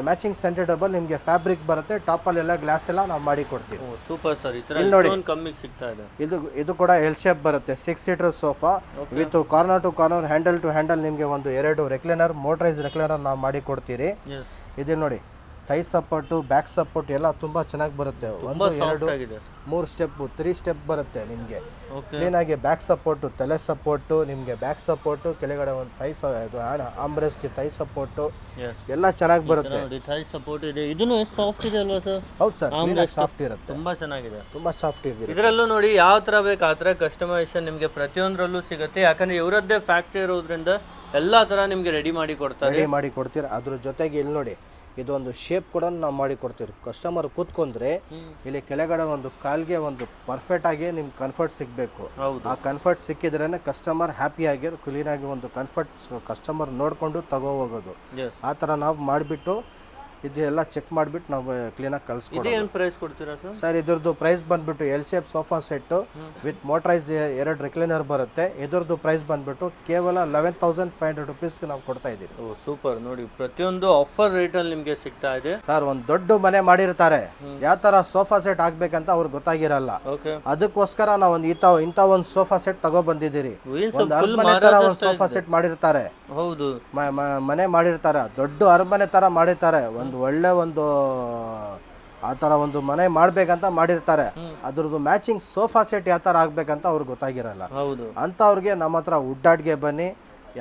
ಮ್ಯಾಚಿಂಗ್ ಸೆಂಟರ್ ಟೇಬಲ್ ನಿಮಗೆ ಫ್ಯಾಬ್ರಿಕ್ ಬರುತ್ತೆ. ಟಾಪಲ್ಲೆಲ್ಲ ಗ್ಲಾಸ್ ಎಲ್ಲ ನಾವು ಮಾಡಿ ಕೊಡ್ತೀವಿ. Super sir. ಇಲ್ಲಿ ನೋಡಿ, ಕಮ್ಮಿಗೆ ಸಿಗ್ತಾ ಇದೆ. ಇದು ಕೂಡ ಎಲ್ ಶೇಪ್ ಬರುತ್ತೆ. 6 seater sofa with corner to corner, handle to handle ನಿಮಗೆ ಒಂದು 2 ರೆಕ್ಲೈನರ್, ಮೋಟರೈಸ್ ರೆಕ್ಲೈನರ್ ನಾವು ಮಾಡಿ ಕೊಡ್ತೀರಿ. ಇದು ನೋಡಿ, ಥೈ ಸಪೋರ್ಟು, ಬ್ಯಾಕ್ ಸಪೋರ್ಟ್ ಎಲ್ಲ ತುಂಬ ಚೆನ್ನಾಗಿ ಬರುತ್ತೆ. 1 2 3 ಸ್ಟೆಪ್ 3 ಸ್ಟೆಪ್ ಬರುತ್ತೆ ನಿಮಗೆ. ಕ್ಲೀನಾಗಿ ಬ್ಯಾಕ್ ಸಪೋರ್ಟು, ತಲೆ ಸಪೋರ್ಟು, ನಿಮಗೆ ಬ್ಯಾಕ್ ಸಪೋರ್ಟು, ಕೆಳಗಡೆ ಒಂದು ಥೈ ಆಂಬ್ರೆಸ್ಗೆ ಥೈ ಸಪೋರ್ಟು ಎಲ್ಲ ಚೆನ್ನಾಗಿ ಬರುತ್ತೆ. ಥೈ ಸಪೋರ್ಟ್ ಇದೆ. ಇದನ್ನು ಸಾಫ್ಟ್ ಇದೆ ಅಲ್ವಾ ಸರ್? ಹೌದು ಸರ್, ಸಾಫ್ಟ್ ಇರುತ್ತೆ. ತುಂಬಾ ಚೆನ್ನಾಗಿದೆ, ತುಂಬಾ ಸಾಫ್ಟ್ ಇದೆ. ಇದರಲ್ಲೂ ನೋಡಿ ಯಾವ ಥರ ಬೇಕು ಆ ಥರ ಕಸ್ಟಮೈಸೇಷನ್ ನಿಮಗೆ ಪ್ರತಿಯೊಂದರಲ್ಲೂ ಸಿಗುತ್ತೆ. ಯಾಕಂದ್ರೆ ಇವರದ್ದೇ ಫ್ಯಾಕ್ಟ್ರಿ ಇರೋದ್ರಿಂದ ಎಲ್ಲ ಥರ ನಿಮಗೆ ರೆಡಿ ಮಾಡಿ ಕೊಡ್ತೀರಾ. ಅದ್ರ ಜೊತೆಗೆ ಇಲ್ಲಿ ನೋಡಿ, ಇದೊಂದು ಶೇಪ್ ಕೂಡ ನಾವು ಮಾಡಿ ಕೊಡ್ತೀವಿ. ಕಸ್ಟಮರ್ ಕೂತ್ಕೊಂಡ್ರೆ ಇಲ್ಲಿ ಕೆಳಗಡೆ ಒಂದು ಕಾಲ್ಗೆ ಒಂದು ಪರ್ಫೆಕ್ಟ್ ಆಗಿ ನಿಮ್ಗೆ ಕಂಫರ್ಟ್ ಸಿಗಬೇಕು. ಆ ಕಂಫರ್ಟ್ ಸಿಕ್ಕಿದ್ರೇನೆ ಕಸ್ಟಮರ್ ಹ್ಯಾಪಿ ಆಗಿ ಕ್ಲೀನಾಗಿ ಒಂದು ಕಂಫರ್ಟ್ ಕಸ್ಟಮರ್ ನೋಡಿಕೊಂಡು ತಗೋ ಹೋಗೋದು. ಆ ಥರ ನಾವು ಮಾಡಿಬಿಟ್ಟು ಇದೆಲ್ಲ ಚೆಕ್ ಮಾಡಿಬಿಟ್ಟು ನಾವು ಕ್ಲೀನಾಗಿ ಕಳಿಸ್ಕೊಡ್ತೀವಿ. ಏನು ಪ್ರೈಸ್ ಕೊಡ್ತೀರಾ ಸರ್? ಇದ್ರದ್ದು ಪ್ರೈಸ್ ಬಂದ್ಬಿಟ್ಟು L shape sofa set with motorise 2 recliner ಬರುತ್ತೆ. ಇದ್ರದ್ದು ಪ್ರೈಸ್ ಬಂದ್ಬಿಟ್ಟು ಕೇವಲ 11500 ರುಪೀಸ್ಗೆ ನಾವು ಕೊಡ್ತಾ ಇದ್ದೀವಿ. ಸೂಪರ್. ನೋಡಿ, ಪ್ರತಿಯೊಂದು ಆಫರ್ ರೇಟಲ್ಲಿ ನಿಮಗೆ ಸಿಗ್ತಾ ಇದೆ ಸರ್. ಒಂದು ದೊಡ್ಡ ಮನೆ ಮಾಡಿರ್ತಾರೆ, ಯಾವ ಥರ ಸೋಫಾ ಸೆಟ್ ಆಗ್ಬೇಕಂತ ಅವ್ರಿಗೆ ಗೊತ್ತಾಗಿರಲ್ಲ. ಅದಕ್ಕೋಸ್ಕರ ನಾವು ಇಂಥ ಒಂದು ಸೋಫಾ ಸೆಟ್ ತಗೋ ಬಂದಿದ್ದೀರಿ. ಒಂದು ಅರಮನೆ ಥರ ಒಂದು ಸೋಫಾ ಸೆಟ್ ಮಾಡಿರ್ತಾರೆ. ಹೌದು, ಮನೆ ಮಾಡಿರ್ತಾರೆ, ದೊಡ್ಡ ಅರಮನೆ ಥರ ಮಾಡಿರ್ತಾರೆ. ಒಂದು ಒಳ್ಳೆ ಒಂದು ಆ ಥರ ಒಂದು ಮನೆ ಮಾಡ್ಬೇಕಂತ ಮಾಡಿರ್ತಾರೆ. ಅದ್ರದ್ದು ಮ್ಯಾಚಿಂಗ್ ಸೋಫಾ ಸೆಟ್ ಯಾವ ಥರ ಆಗ್ಬೇಕಂತ ಅವ್ರಿಗೆ ಗೊತ್ತಾಗಿರಲ್ಲ. ಅಂಥವ್ರಿಗೆ ನಮ್ಮ ಹತ್ರ ವುಡ್ಡಾಡ್ಗೆ ಬನ್ನಿ.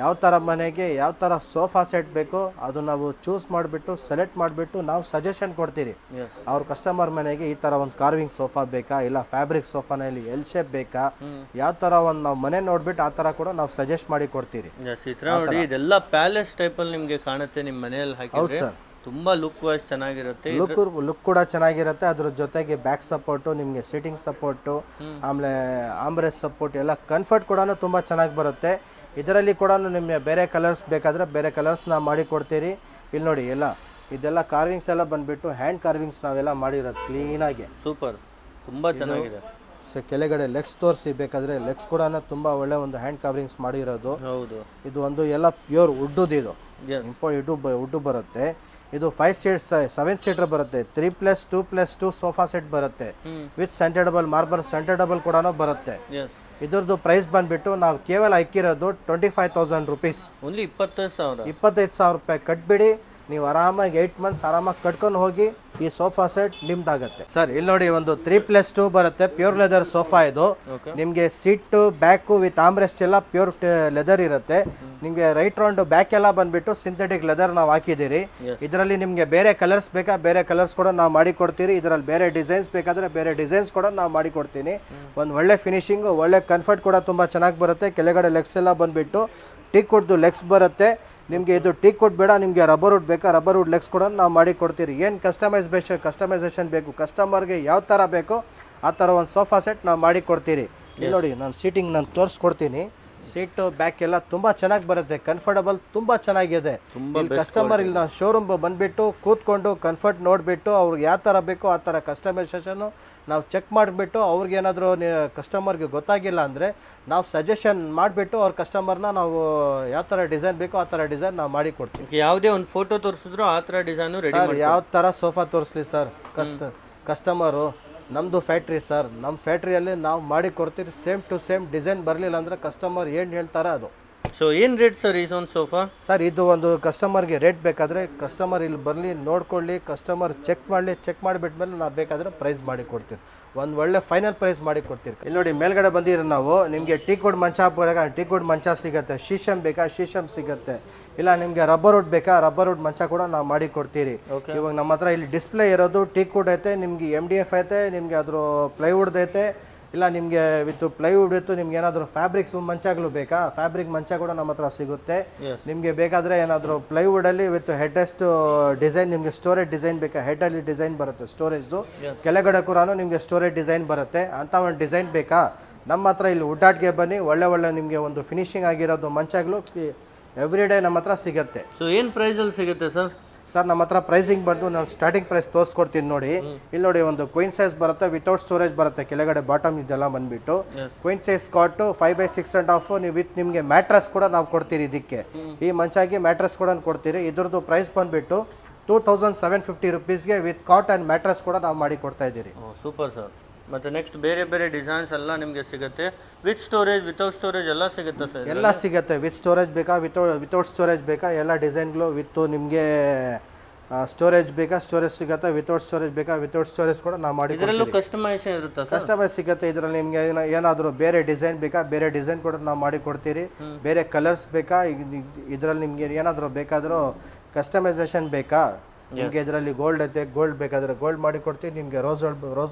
ಯಾವ ಥರ ಮನೆಗೆ ಯಾವ ಥರ ಸೋಫಾ ಸೆಟ್ ಬೇಕೋ ಅದು ನಾವು ಚೂಸ್ ಮಾಡಿಬಿಟ್ಟು ಸೆಲೆಕ್ಟ್ ಮಾಡಿಬಿಟ್ಟು ನಾವು ಸಜೆಷನ್ ಕೊಡ್ತೀರಿ. ಅವ್ರ ಕಸ್ಟಮರ್ ಮನೆಗೆ ಈ ಥರ ಒಂದು ಕಾರ್ವಿಂಗ್ ಸೋಫಾ ಬೇಕಾ, ಇಲ್ಲ ಫ್ಯಾಬ್ರಿಕ್ ಸೋಫಾನಲ್ಲಿ ಎಲ್ ಶೇಪ್ ಬೇಕಾ, ಯಾವ ಥರ ಒಂದು ನಾವು ಮನೆ ನೋಡ್ಬಿಟ್ಟು ಆ ಥರ ಕೂಡ ನಾವು ಸಜೆಸ್ಟ್ ಮಾಡಿ ಕೊಡ್ತೀರಿ. ನೋಡಿ, ಇದೆಲ್ಲ ಪ್ಯಾಲೇಸ್ ಟೈಪಲ್ಲಿ ನಿಮಗೆ ಕಾಣುತ್ತೆ ನಿಮ್ಮ ಮನೆಯಲ್ಲಿ ಹಾಕಿ. ಹೌದು ಸರ್, ತುಂಬಾ ಲುಕ್ ವೈಸ್ ಚೆನ್ನಾಗಿರುತ್ತೆ. ಲುಕ್ ಕೂಡ ಚೆನ್ನಾಗಿರುತ್ತೆ. ಅದ್ರ ಜೊತೆಗೆ ಬ್ಯಾಕ್ ಸಪೋರ್ಟು, ನಿಮಗೆ ಸೀಟಿಂಗ್ ಸಪೋರ್ಟು, ಆಮೇಲೆ ಆಂಬ್ರೆಸ್ ಸಪೋರ್ಟ್ ಎಲ್ಲ ಕಂಫರ್ಟ್ ಕೂಡ ತುಂಬ ಚೆನ್ನಾಗಿ ಬರುತ್ತೆ. ಇದರಲ್ಲಿ ಕೂಡ ನಿಮಗೆ ಬೇರೆ ಕಲರ್ಸ್ ಬೇಕಾದರೆ ಬೇರೆ ಕಲರ್ಸ್ ನಾವು ಮಾಡಿ ಕೊಡ್ತೀರಿ. ಇಲ್ಲಿ ನೋಡಿ, ಇದೆಲ್ಲ ಕಾರ್ವಿಂಗ್ಸ್ ಎಲ್ಲ ಬಂದುಬಿಟ್ಟು ಹ್ಯಾಂಡ್ ಕಾರ್ವಿಂಗ್ಸ್ ನಾವೆಲ್ಲ ಮಾಡಿರೋದು ಕ್ಲೀನಾಗಿ. ಸೂಪರ್, ತುಂಬ ಚೆನ್ನಾಗಿದೆ. ಕೆಳಗಡೆ ಲೆಗ್ಸ್ ತೋರಿಸಿ ಬೇಕಾದರೆ ಲೆಗ್ಸ್ ಕೂಡ ತುಂಬ ಒಳ್ಳೆ ಒಂದು ಹ್ಯಾಂಡ್ ಕಾರ್ವಿಂಗ್ಸ್ ಮಾಡಿರೋದು. ಹೌದು, ಇದು ಒಂದು ಎಲ್ಲ ಪ್ಯೂರ್ ವುಡ್ದು. ಇದು ವುಡ್ಡು ಬರುತ್ತೆ. ಇದು 7 ಸೀಟರ್ ಬರುತ್ತೆ. 3+2+2 ಸೋಫಾ ಸೆಟ್ ಬರುತ್ತೆ with centre double marble centre double ಕೂಡ ಬರುತ್ತೆ. ಇದ್ರದ್ದು ಪ್ರೈಸ್ ಬಂದ್ಬಿಟ್ಟು ನಾವು ಕೇವಲ ಇಕ್ಕಿರೋದು 25,000 ರುಪೀಸ್. ಓನ್ಲಿ 25,000 ರೂಪಾಯಿ ಕಟ್ಬಿಡಿ. ನೀವು ಆರಾಮಾಗಿ 8 ಮಂತ್ಸ್ ಆರಾಮಾಗಿ ಕಟ್ಕೊಂಡು ಹೋಗಿ ಈ ಸೋಫಾ ಸೆಟ್ ನಿಮ್ದಾಗತ್ತೆ. ಸರ್, ಇಲ್ಲಿ ನೋಡಿ, ಒಂದು 3+2 ಬರುತ್ತೆ. ಪ್ಯೂರ್ ಲೆದರ್ ಸೋಫಾ ಇದು. ನಿಮಗೆ ಸೀಟು ಬ್ಯಾಕು ವಿತ್ ಆಮ್ರೆಸ್ಟ್ ಎಲ್ಲ ಪ್ಯೂರ್ ಲೆದರ್ ಇರುತ್ತೆ. ನಿಮಗೆ ರೈಟ್ ರೌಂಡ್ ಬ್ಯಾಕ್ ಎಲ್ಲ ಬಂದ್ಬಿಟ್ಟು ಸಿಂಥೆಟಿಕ್ ಲೆದರ್ ನಾವು ಹಾಕಿದ್ದೀರಿ. ಇದರಲ್ಲಿ ನಿಮಗೆ ಬೇರೆ ಕಲರ್ಸ್ ಬೇಕಾ, ಬೇರೆ ಕಲರ್ಸ್ ಕೂಡ ನಾವು ಮಾಡಿ ಕೊಡ್ತೀರಿ. ಇದರಲ್ಲಿ ಬೇರೆ ಡಿಸೈನ್ಸ್ ಬೇಕಾದರೆ ಬೇರೆ ಡಿಸೈನ್ಸ್ ಕೂಡ ನಾವು ಮಾಡಿ ಕೊಡ್ತೀನಿ. ಒಂದು ಒಳ್ಳೆ ಫಿನಿಶಿಂಗು, ಒಳ್ಳೆ ಕಂಫರ್ಟ್ ಕೂಡ ತುಂಬ ಚೆನ್ನಾಗಿ ಬರುತ್ತೆ. ಕೆಳಗಡೆ ಲೆಗ್ಸ್ ಎಲ್ಲ ಬಂದುಬಿಟ್ಟು ಟೀಕ್ ವುಡ್ದು ಲೆಗ್ಸ್ ಬರುತ್ತೆ. ನಿಮಗೆ ಇದು ಟೀಕ್ ವುಡ್ ಬೇಡ, ನಿಮಗೆ ರಬ್ಬರ್ ವುಡ್ ಬೇಕಾ, ರಬ್ಬರ್ ವುಡ್ ಲೆಗ್ಸ್ ಕೂಡ ನಾವು ಮಾಡಿ ಕೊಡ್ತೀರಿ. ಏನು ಕಸ್ಟಮೈಸೇಷನ್ ಬೇಕು, ಕಸ್ಟಮರ್ಗೆ ಯಾವ ಥರ ಬೇಕೋ ಆ ಥರ ಒಂದು ಸೋಫಾ ಸೆಟ್ ನಾವು ಮಾಡಿ ಕೊಡ್ತೀರಿ. ಇಲ್ಲಿ ನೋಡಿ, ನಾನು ಸೀಟಿಂಗ್ ನಾನು ತೋರಿಸ್ಕೊಡ್ತೀನಿ. ಸೀಟು ಬ್ಯಾಕ್ ಎಲ್ಲ ತುಂಬ ಚೆನ್ನಾಗಿ ಬರುತ್ತೆ. ಕಂಫರ್ಟಬಲ್ ತುಂಬ ಚೆನ್ನಾಗಿದೆ. ಕಸ್ಟಮರ್ ಇಲ್ಲಿ ನಾವು ಶೋರೂಮ್ ಬಂದುಬಿಟ್ಟು ಕೂತ್ಕೊಂಡು ಕಂಫರ್ಟ್ ನೋಡಿಬಿಟ್ಟು ಅವ್ರಿಗೆ ಯಾವ ಥರ ಬೇಕೋ ಆ ಥರ ಕಸ್ಟಮೈಸೇಷನ್ನು ನಾವು ಚೆಕ್ ಮಾಡಿಬಿಟ್ಟು ಅವ್ರಿಗೇನಾದರೂ ಕಸ್ಟಮರ್ಗೆ ಗೊತ್ತಾಗಿಲ್ಲ ಅಂದರೆ ನಾವು ಸಜೆಷನ್ ಮಾಡಿಬಿಟ್ಟು ಅವ್ರ ಕಸ್ಟಮರ್ನ ನಾವು ಯಾವ ಥರ ಡಿಸೈನ್ ಬೇಕೋ ಆ ಥರ ಡಿಸೈನ್ ನಾವು ಮಾಡಿ ಕೊಡ್ತೀವಿ. ಯಾವುದೇ ಒಂದು ಫೋಟೋ ತೋರಿಸಿದ್ರು ಆ ಥರ ಡಿಸೈನು ರೆಡಿ. ಯಾವ ಥರ ಸೋಫಾ ತೋರಿಸ್ಲಿ ಸರ್, ಕಸ್ಟಮರು ನಮ್ಮದು ಫ್ಯಾಕ್ಟ್ರಿ ಸರ್. ನಮ್ಮ ಫ್ಯಾಕ್ಟ್ರಿಯಲ್ಲಿ ನಾವು ಮಾಡಿ ಕೊಡ್ತೀವಿ. ಸೇಮ್ ಟು ಸೇಮ್ ಡಿಸೈನ್ ಬರಲಿಲ್ಲ ಅಂದರೆ ಕಸ್ಟಮರ್ ಏನು ಹೇಳ್ತಾರೆ ಅದು. ಸೊ ಏನು ರೇಟ್ ಸರ್ ಈ ಒಂದು ಸೋಫಾ? ಸರ್, ಇದು ಒಂದು ಕಸ್ಟಮರ್ಗೆ ರೇಟ್ ಬೇಕಾದರೆ ಕಸ್ಟಮರ್ ಇಲ್ಲಿ ಬರಲಿ, ನೋಡ್ಕೊಳ್ಳಿ, ಕಸ್ಟಮರ್ ಚೆಕ್ ಮಾಡಿಬಿಟ್ಮೇಲೆ ನಾವು ಬೇಕಾದರೆ ಪ್ರೈಸ್ ಮಾಡಿ ಕೊಡ್ತೀವಿ. ಒಂದು ಒಳ್ಳೆ ಫೈನಲ್ ಪ್ರೈಸ್ ಮಾಡಿ ಕೊಡ್ತೀವಿ. ಇಲ್ಲಿ ನೋಡಿ, ಮೇಲ್ಗಡೆ ಬಂದಿರೋ ನಾವು ನಿಮಗೆ ಟೀಕ್ ವುಡ್ ಮಂಚ ಬೇಕಾ, ಟೀಕ್ ವುಡ್ ಮಂಚ ಸಿಗುತ್ತೆ. ಶೀಶಮ್ ಬೇಕಾ, ಶೀಶಮ್ ಸಿಗುತ್ತೆ. ಇಲ್ಲ ನಿಮಗೆ ರಬ್ಬರ್ ವುಡ್ ಬೇಕಾ, ರಬ್ಬರ್ ವುಡ್ ಮಂಚ ಕೂಡ ನಾವು ಮಾಡಿ ಕೊಡ್ತೀರಿ. ಇವಾಗ ನಮ್ಮ ಹತ್ರ ಇಲ್ಲಿ ಡಿಸ್ಪ್ಲೇ ಇರೋದು ಟೀಕ್ ವುಡ್ ಐತೆ, ನಿಮಗೆ MDF ಐತೆ, ನಿಮಗೆ ಅದ್ರ ಪ್ಲೈವುಡ್ ಐತೆ, ಇಲ್ಲ ನಿಮಗೆ ವಿತ್ ಪ್ಲೈವುಡ್ ವಿತ್ ನಿಮ್ಗೆ ಏನಾದರೂ ಫ್ಯಾಬ್ರಿಕ್ಸ್ ಮಂಚಗಳು ಬೇಕಾ, ಫ್ಯಾಬ್ರಿಕ್ ಮಂಚ ಕೂಡ ನಮ್ಮ ಹತ್ರ ಸಿಗುತ್ತೆ. ನಿಮಗೆ ಬೇಕಾದರೆ ಏನಾದರೂ ಪ್ಲೈವುಡಲ್ಲಿ ವಿತ್ ಹೆಡ್ಡೆಸ್ಟ್ ಡಿಸೈನ್, ನಿಮಗೆ ಸ್ಟೋರೇಜ್ ಡಿಸೈನ್ ಬೇಕಾ, ಹೆಡ್ಡಲ್ಲಿ ಡಿಸೈನ್ ಬರುತ್ತೆ ಸ್ಟೋರೇಜ್ದು, ಕೆಳಗಡೆ ಕೂಡ ನಿಮಗೆ ಸ್ಟೋರೇಜ್ ಡಿಸೈನ್ ಬರುತ್ತೆ ಅಂತ ಒಂದು ಡಿಸೈನ್ ಬೇಕಾ, ನಮ್ಮ ಹತ್ರ ಇಲ್ಲಿ ವುಡ್ಡಾಟ್ಗೆ ಬನ್ನಿ. ಒಳ್ಳೆ ನಿಮಗೆ ಒಂದು ಫಿನಿಶಿಂಗ್ ಆಗಿರೋದು ಮಂಚಗಳು ಎವ್ರಿ ಡೇ ನಮ್ಮ ಹತ್ರ ಸಿಗುತ್ತೆ. ಸೊ ಏನು ಪ್ರೈಸಲ್ಲಿ ಸಿಗುತ್ತೆ ಸರ್? ಸರ್ ನಮ್ಮ ಹತ್ರ ಪ್ರೈಸಿಂಗ್ ಬಂದು ನಾನು ಸ್ಟಾರ್ಟಿಂಗ್ ಪ್ರೈಸ್ ತೋರಿಸ್ಕೊಡ್ತೀನಿ ನೋಡಿ. ಇಲ್ಲಿ ನೋಡಿ ಒಂದು ಕ್ವೀನ್ ಸೈಜ್ ಬರುತ್ತೆ, ವಿತೌಟ್ ಸ್ಟೋರೇಜ್ ಬರುತ್ತೆ, ಕೆಳಗಡೆ ಬಾಟಮ್ ಇದೆಲ್ಲ ಬಂದ್ಬಿಟ್ಟು ಕ್ವೀನ್ ಸೈಜ್ ಕಾಟ್ 5/6.5. ನೀವು ವಿತ್ ನಿಮಗೆ ಮ್ಯಾಟ್ರಸ್ ಕೂಡ ನಾವು ಕೊಡ್ತೀರಿ. ಇದಕ್ಕೆ ಈ ಮಂಚಾಗಿ ಮ್ಯಾಟ್ರಸ್ ಕೂಡ ಕೊಡ್ತೀರಿ. ಇದ್ರದ್ದು ಪ್ರೈಸ್ ಬಂದುಬಿಟ್ಟು 2750 rupeesಗೆ ವಿತ್ ಕಾಟ್ ಆ್ಯಂಡ್ ಮ್ಯಾಟ್ರಸ್ ಕೂಡ ನಾವು ಮಾಡಿ ಕೊಡ್ತಾ ಇದ್ದೀರಿ. Super sir. ಮತ್ತು ನೆಕ್ಸ್ಟ್ ಬೇರೆ ಡಿಸೈನ್ಸ್ ಎಲ್ಲ ನಿಮಗೆ ಸಿಗುತ್ತೆ. ವಿತ್ ಸ್ಟೋರೇಜ್, ವಿತೌಟ್ ಸ್ಟೋರೇಜ್ ಎಲ್ಲ ಸಿಗುತ್ತೆ ಸರ್? ಎಲ್ಲ ಸಿಗುತ್ತೆ. ವಿತ್ ಸ್ಟೋರೇಜ್ ಬೇಕಾ, ವಿತೌಟ್ ಸ್ಟೋರೇಜ್ ಬೇಕಾ, ಎಲ್ಲ ಡಿಸೈನ್ಗಳು ವಿತ್ ನಿಮಗೆ ಸ್ಟೋರೇಜ್ ಬೇಕಾ, ಸ್ಟೋರೇಜ್ ಸಿಗುತ್ತೆ. ವಿತೌಟ್ ಸ್ಟೋರೇಜ್ ಬೇಕಾ, ವಿತೌಟ್ ಸ್ಟೋರೇಜ್ ಕೂಡ ನಾವು ಮಾಡಿ. ಇದರಲ್ಲೂ ಕಸ್ಟಮೈಸೇಷನ್ ಇರುತ್ತೆ ಸರ್? ಕಸ್ಟಮೈಸ್ ಸಿಗುತ್ತೆ. ಇದರಲ್ಲಿ ನಿಮಗೆ ಏನಾದರೂ ಬೇರೆ ಡಿಸೈನ್ ಬೇಕಾ, ಬೇರೆ ಡಿಸೈನ್ ಕೂಡ ನಾವು ಮಾಡಿ ಕೊಡ್ತೀರಿ. ಬೇರೆ ಕಲರ್ಸ್ ಬೇಕಾ, ಇದರಲ್ಲಿ ನಿಮಗೆ ಏನಾದರೂ ಬೇಕಾದರೂ ಕಸ್ಟಮೈಸೇಷನ್ ಬೇಕಾ, ನಿಮಗೆ ಇದರಲ್ಲಿ ಗೋಲ್ಡ್ ಐತೆ, ಗೋಲ್ಡ್ ಬೇಕಾದ್ರೆ ಗೋಲ್ಡ್ ಮಾಡಿ ಕೊಡ್ತೀವಿ. ನಿಮಗೆ ರೋಸ್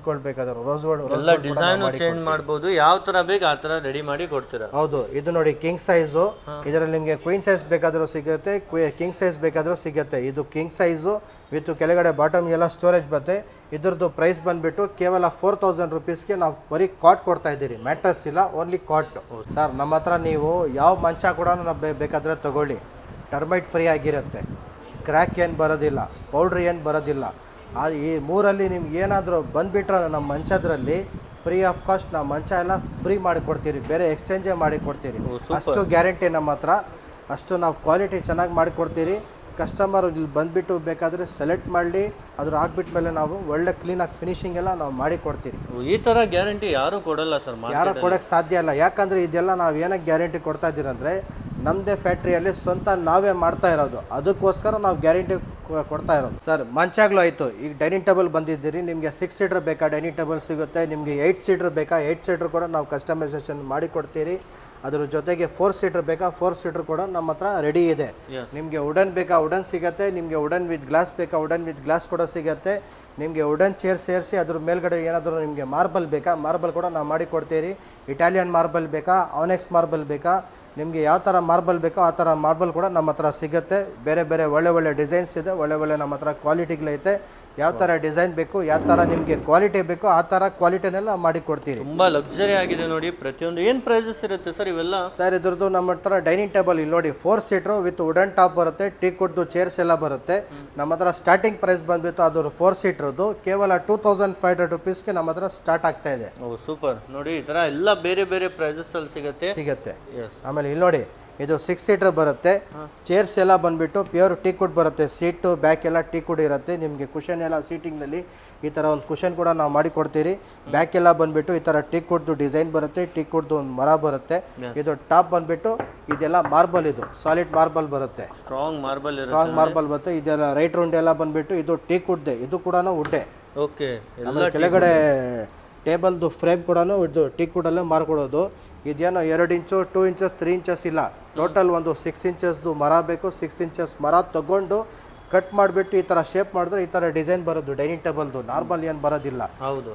ಗೋಲ್ಡ್ ಬೇಕಾದ್ರೆ ರೋಸ್ ಗೋಲ್ಡ್ ಎಲ್ಲ ಡಿಸೈನ್ ಚೇಂಜ್ ಮಾಡಬಹುದು. ಯಾವ ತರ ಬೇಕು ಆ ತರ ರೆಡಿ ಮಾಡಿ ಕೊಡ್ತೀರಾ? ಹೌದು. ಇದು ನೋಡಿ ಕಿಂಗ್ ಸೈಜು. ಇದರಲ್ಲಿ ನಿಮಗೆ ಕ್ವೀನ್ ಸೈಜ್ ಬೇಕಾದರೂ ಸಿಗುತ್ತೆ, ಕಿಂಗ್ ಸೈಜ್ ಬೇಕಾದರೂ ಸಿಗುತ್ತೆ. ಇದು ಕಿಂಗ್ ಸೈಜು ವಿತ್ ಕೆಳಗಡೆ ಬಾಟಮ್ ಎಲ್ಲ ಸ್ಟೋರೇಜ್ ಬರುತ್ತೆ. ಇದ್ರದ್ದು ಪ್ರೈಸ್ ಬಂದುಬಿಟ್ಟು ಕೇವಲ 4000 rupeesಗೆ ನಾವು ಬರೀ ಕಾಟ್ ಕೊಡ್ತಾ ಇದ್ದೀರಿ. ಮ್ಯಾಟ್ರಸ್ ಇಲ್ಲ, ಓನ್ಲಿ ಕಾಟ್. ಸರ್ ನಮ್ಮ ಹತ್ರ ನೀವು ಯಾವ ಮಂಚ ಕೂಡ ಬೇಕಾದರೆ ತಗೊಳ್ಳಿ, ಟರ್ಮೈಟ್ ಫ್ರೀ ಆಗಿರುತ್ತೆ, ಕ್ರ್ಯಾಕ್ ಏನು ಬರೋದಿಲ್ಲ, ಪೌಡ್ರ್ ಏನು ಬರೋದಿಲ್ಲ. ಈ ಮೂರಲ್ಲಿ ನಿಮ್ಗೆ ಏನಾದರೂ ಬಂದುಬಿಟ್ರೆ ನಮ್ಮ ಮಂಚದ್ರಲ್ಲಿ ಫ್ರೀ ಆಫ್ ಕಾಸ್ಟ್ ನಾವು ಮಂಚ ಎಲ್ಲ ಫ್ರೀ ಮಾಡಿ ಕೊಡ್ತೀರಿ. ಬೇರೆ ಎಕ್ಸ್ಚೇಂಜೇ ಮಾಡಿ ಕೊಡ್ತೀರಿ. ಅಷ್ಟು ಗ್ಯಾರಂಟಿ ನಮ್ಮ ಹತ್ರ, ಅಷ್ಟು ನಾವು ಕ್ವಾಲಿಟಿ ಚೆನ್ನಾಗಿ ಮಾಡಿಕೊಡ್ತೀರಿ. ಕಸ್ಟಮರ್ ಇಲ್ಲಿ ಬಂದುಬಿಟ್ಟು ಬೇಕಾದರೆ ಸೆಲೆಕ್ಟ್ ಮಾಡಲಿ, ಅದ್ರ ಆಗಿಬಿಟ್ಮೇಲೆ ನಾವು ಒಳ್ಳೆ ಕ್ಲೀನಾಗಿ ಫಿನಿಶಿಂಗ್ ಎಲ್ಲ ನಾವು ಮಾಡಿ ಕೊಡ್ತೀರಿ. ಈ ಥರ ಗ್ಯಾರಂಟಿ ಯಾರೂ ಕೊಡಲ್ಲ ಸರ್, ಯಾರೂ ಕೊಡೋಕ್ಕೆ ಸಾಧ್ಯ ಇಲ್ಲ. ಯಾಕಂದರೆ ಇದೆಲ್ಲ ನಾವು ಏನಕ್ಕೆ ಗ್ಯಾರಂಟಿ ಕೊಡ್ತಾ ಇದ್ದೀರಂದರೆ ನಮ್ಮದೇ ಫ್ಯಾಕ್ಟ್ರಿಯಲ್ಲಿ ಸ್ವಂತ ನಾವೇ ಮಾಡ್ತಾ ಇರೋದು, ಅದಕ್ಕೋಸ್ಕರ ನಾವು ಗ್ಯಾರಂಟಿ ಕೊಡ್ತಾ ಇರೋದು. ಸರ್ ಮಂಚಗಳು ಆಯಿತು. ಈಗ ಡೈನಿಂಗ್ ಟೇಬಲ್ ಬಂದಿದ್ದೀರಿ, ನಿಮಗೆ 6 ಸೀಟರ್ ಬೇಕಾ ಡೈನಿಂಗ್ ಟೇಬಲ್ ಸಿಗುತ್ತೆ. ನಿಮಗೆ 8 ಸೀಟರ್ ಬೇಕಾ 8 ಸೀಟರ್ ಕೂಡ ನಾವು ಕಸ್ಟಮೈಸೇಷನ್ ಮಾಡಿ ಕೊಡ್ತೀರಿ. ಅದ್ರ ಜೊತೆಗೆ 4 ಸೀಟರ್ ಬೇಕಾ 4 ಸೀಟರ್ ಕೂಡ ನಮ್ಮ ಹತ್ರ ರೆಡಿ ಇದೆ. ನಿಮಗೆ ವುಡನ್ ಬೇಕಾ ವುಡನ್ ಸಿಗುತ್ತೆ, ನಿಮಗೆ ವುಡನ್ ವಿತ್ ಗ್ಲಾಸ್ ಬೇಕಾ ವುಡನ್ ವಿತ್ ಗ್ಲಾಸ್ ಕೂಡ ಸಿಗುತ್ತೆ. ನಿಮಗೆ ವುಡನ್ ಚೇರ್ ಸೇರಿಸಿ ಅದ್ರ ಮೇಲ್ಗಡೆ ಏನಾದರೂ ನಿಮಗೆ ಮಾರ್ಬಲ್ ಬೇಕಾ, ಮಾರ್ಬಲ್ ಕೂಡ ನಾವು ಮಾಡಿ ಕೊಡ್ತೀರಿ. ಇಟಾಲಿಯನ್ ಮಾರ್ಬಲ್ ಬೇಕಾ, ಆನೆಕ್ಸ್ ಮಾರ್ಬಲ್ ಬೇಕಾ, ನಿಮಗೆ ಯಾವ ಥರ ಮಾರ್ಬಲ್ ಬೇಕೋ ಆ ಥರ ಮಾರ್ಬಲ್ ಕೂಡ ನಮ್ಮ ಹತ್ರ ಸಿಗುತ್ತೆ. ಬೇರೆ ಒಳ್ಳೆ ಡಿಸೈನ್ಸ್ ಇದೆ, ಒಳ್ಳೆ ನಮ್ಮ ಹತ್ರ ಕ್ವಾಲಿಟಿಗಳೈತೆ. ಯಾವ ಥರ ಡಿಸೈನ್ ಬೇಕು, ಯಾವ ಥರ ನಿಮಗೆ ಕ್ವಾಲಿಟಿ ಬೇಕೋ ಆ ಥರ ಕ್ವಾಲಿಟಿನೆಲ್ಲ ಮಾಡಿ ಕೊಡ್ತೀರಿ. ತುಂಬ ಲಕ್ಸುರಿ ಆಗಿದೆ ನೋಡಿ ಪ್ರತಿಯೊಂದು. ಏನು ಪ್ರೈಸಸ್ ಇರುತ್ತೆ ಸರ್ ಇವೆಲ್ಲ? ಸರ್ ಇದ್ರದ್ದು ನಮ್ಮ ಹತ್ರ ಡೈನಿಂಗ್ ಟೇಬಲ್ ಇಲ್ಲಿ ನೋಡಿ 4 ಸೀಟ್ರು ವಿತ್ ವುಡನ್ ಟಾಪ್ ಬರುತ್ತೆ, ಟೀ ಕುಡ್ದು ಚೇರ್ಸ್ ಎಲ್ಲ ಬರುತ್ತೆ. ನಮ್ಮ ಹತ್ರ ಸ್ಟಾರ್ಟಿಂಗ್ ಪ್ರೈಸ್ ಬಂದ್ಬಿಟ್ಟು ಅದು 4 ಸೀಟ್ರದ್ದು ಕೇವಲ 2500 rupeesಗೆ ನಮ್ಮ ಹತ್ರ ಸ್ಟಾರ್ಟ್ ಆಗ್ತಾ ಇದೆ. ಓ ಸೂಪರ್. ನೋಡಿ ಈ ಥರ ಎಲ್ಲ ಬೇರೆ ಪ್ರೈಸಸ್ ಅಲ್ಲಿ ಸಿಗುತ್ತೆ. ಆಮೇಲೆ ಇಲ್ಲಿ ನೋಡಿ ಇದು 6 ಸೀಟರ್ ಬರುತ್ತೆ. ಚೇರ್ಸ್ ಎಲ್ಲ ಬಂದುಬಿಟ್ಟು ಪ್ಯೂರ್ ಟೀ ಕುಡ್ ಬರುತ್ತೆ. ಸೀಟು ಬ್ಯಾಕ್ ಎಲ್ಲ ಟೀ ಕುಡ್ ಇರುತ್ತೆ. ನಿಮಗೆ ಕುಷನ್ ಎಲ್ಲ ಸೀಟಿಂಗ್ನಲ್ಲಿ ಈ ಥರ ಒಂದು ಕುಷನ್ ಕೂಡ ನಾವು ಮಾಡಿ ಕೊಡ್ತೀರಿ. ಬ್ಯಾಕ್ ಎಲ್ಲ ಬಂದುಬಿಟ್ಟು ಈ ಥರ ಟೀ ಕುಡ್ದು ಡಿಸೈನ್ ಬರುತ್ತೆ, ಟೀ ಕುಡ್ದು ಒಂದು ಮರ ಬರುತ್ತೆ. ಇದು ಟಾಪ್ ಬಂದುಬಿಟ್ಟು ಇದೆಲ್ಲ ಮಾರ್ಬಲ್, ಇದು ಸಾಲಿಡ್ ಮಾರ್ಬಲ್ ಬರುತ್ತೆ, ಸ್ಟ್ರಾಂಗ್ ಮಾರ್ಬಲ್ ಬರುತ್ತೆ. ಇದೆಲ್ಲ ರೈಟ್ ರೌಂಡ್ ಎಲ್ಲ ಬಂದುಬಿಟ್ಟು ಇದು ಟೀ ಕುಡ್ದೆ, ಇದು ಕೂಡ ವುಡ್ಡೆ. ಓಕೆ. ಕೆಳಗಡೆ ಟೇಬಲ್ದು ಫ್ರೇಮ್ ಕೂಡ ಇದು ಟೀ ಕುಡಲ್ಲೇ ಮಾರ್ಕೊಡೋದು. ಇದೇನೋ 2 ಇಂಚು 2 ಇಂಚಸ್ 3 ಇಂಚಸ್ ಇಲ್ಲ, ಟೋಟಲ್ ಒಂದು 6 ಇಂಚಸ್ದು ಮರ ಬೇಕು. 6 ಇಂಚಸ್ ಮರ ತೊಗೊಂಡು ಕಟ್ ಮಾಡಿಬಿಟ್ಟು ಈ ಥರ ಶೇಪ್ ಮಾಡಿದ್ರೆ ಈ ಥರ ಡಿಸೈನ್ ಬರೋದು ಡೈನಿಂಗ್ ಟೇಬಲ್ದು. ನಾರ್ಮಲ್ ಏನು ಬರೋದಿಲ್ಲ.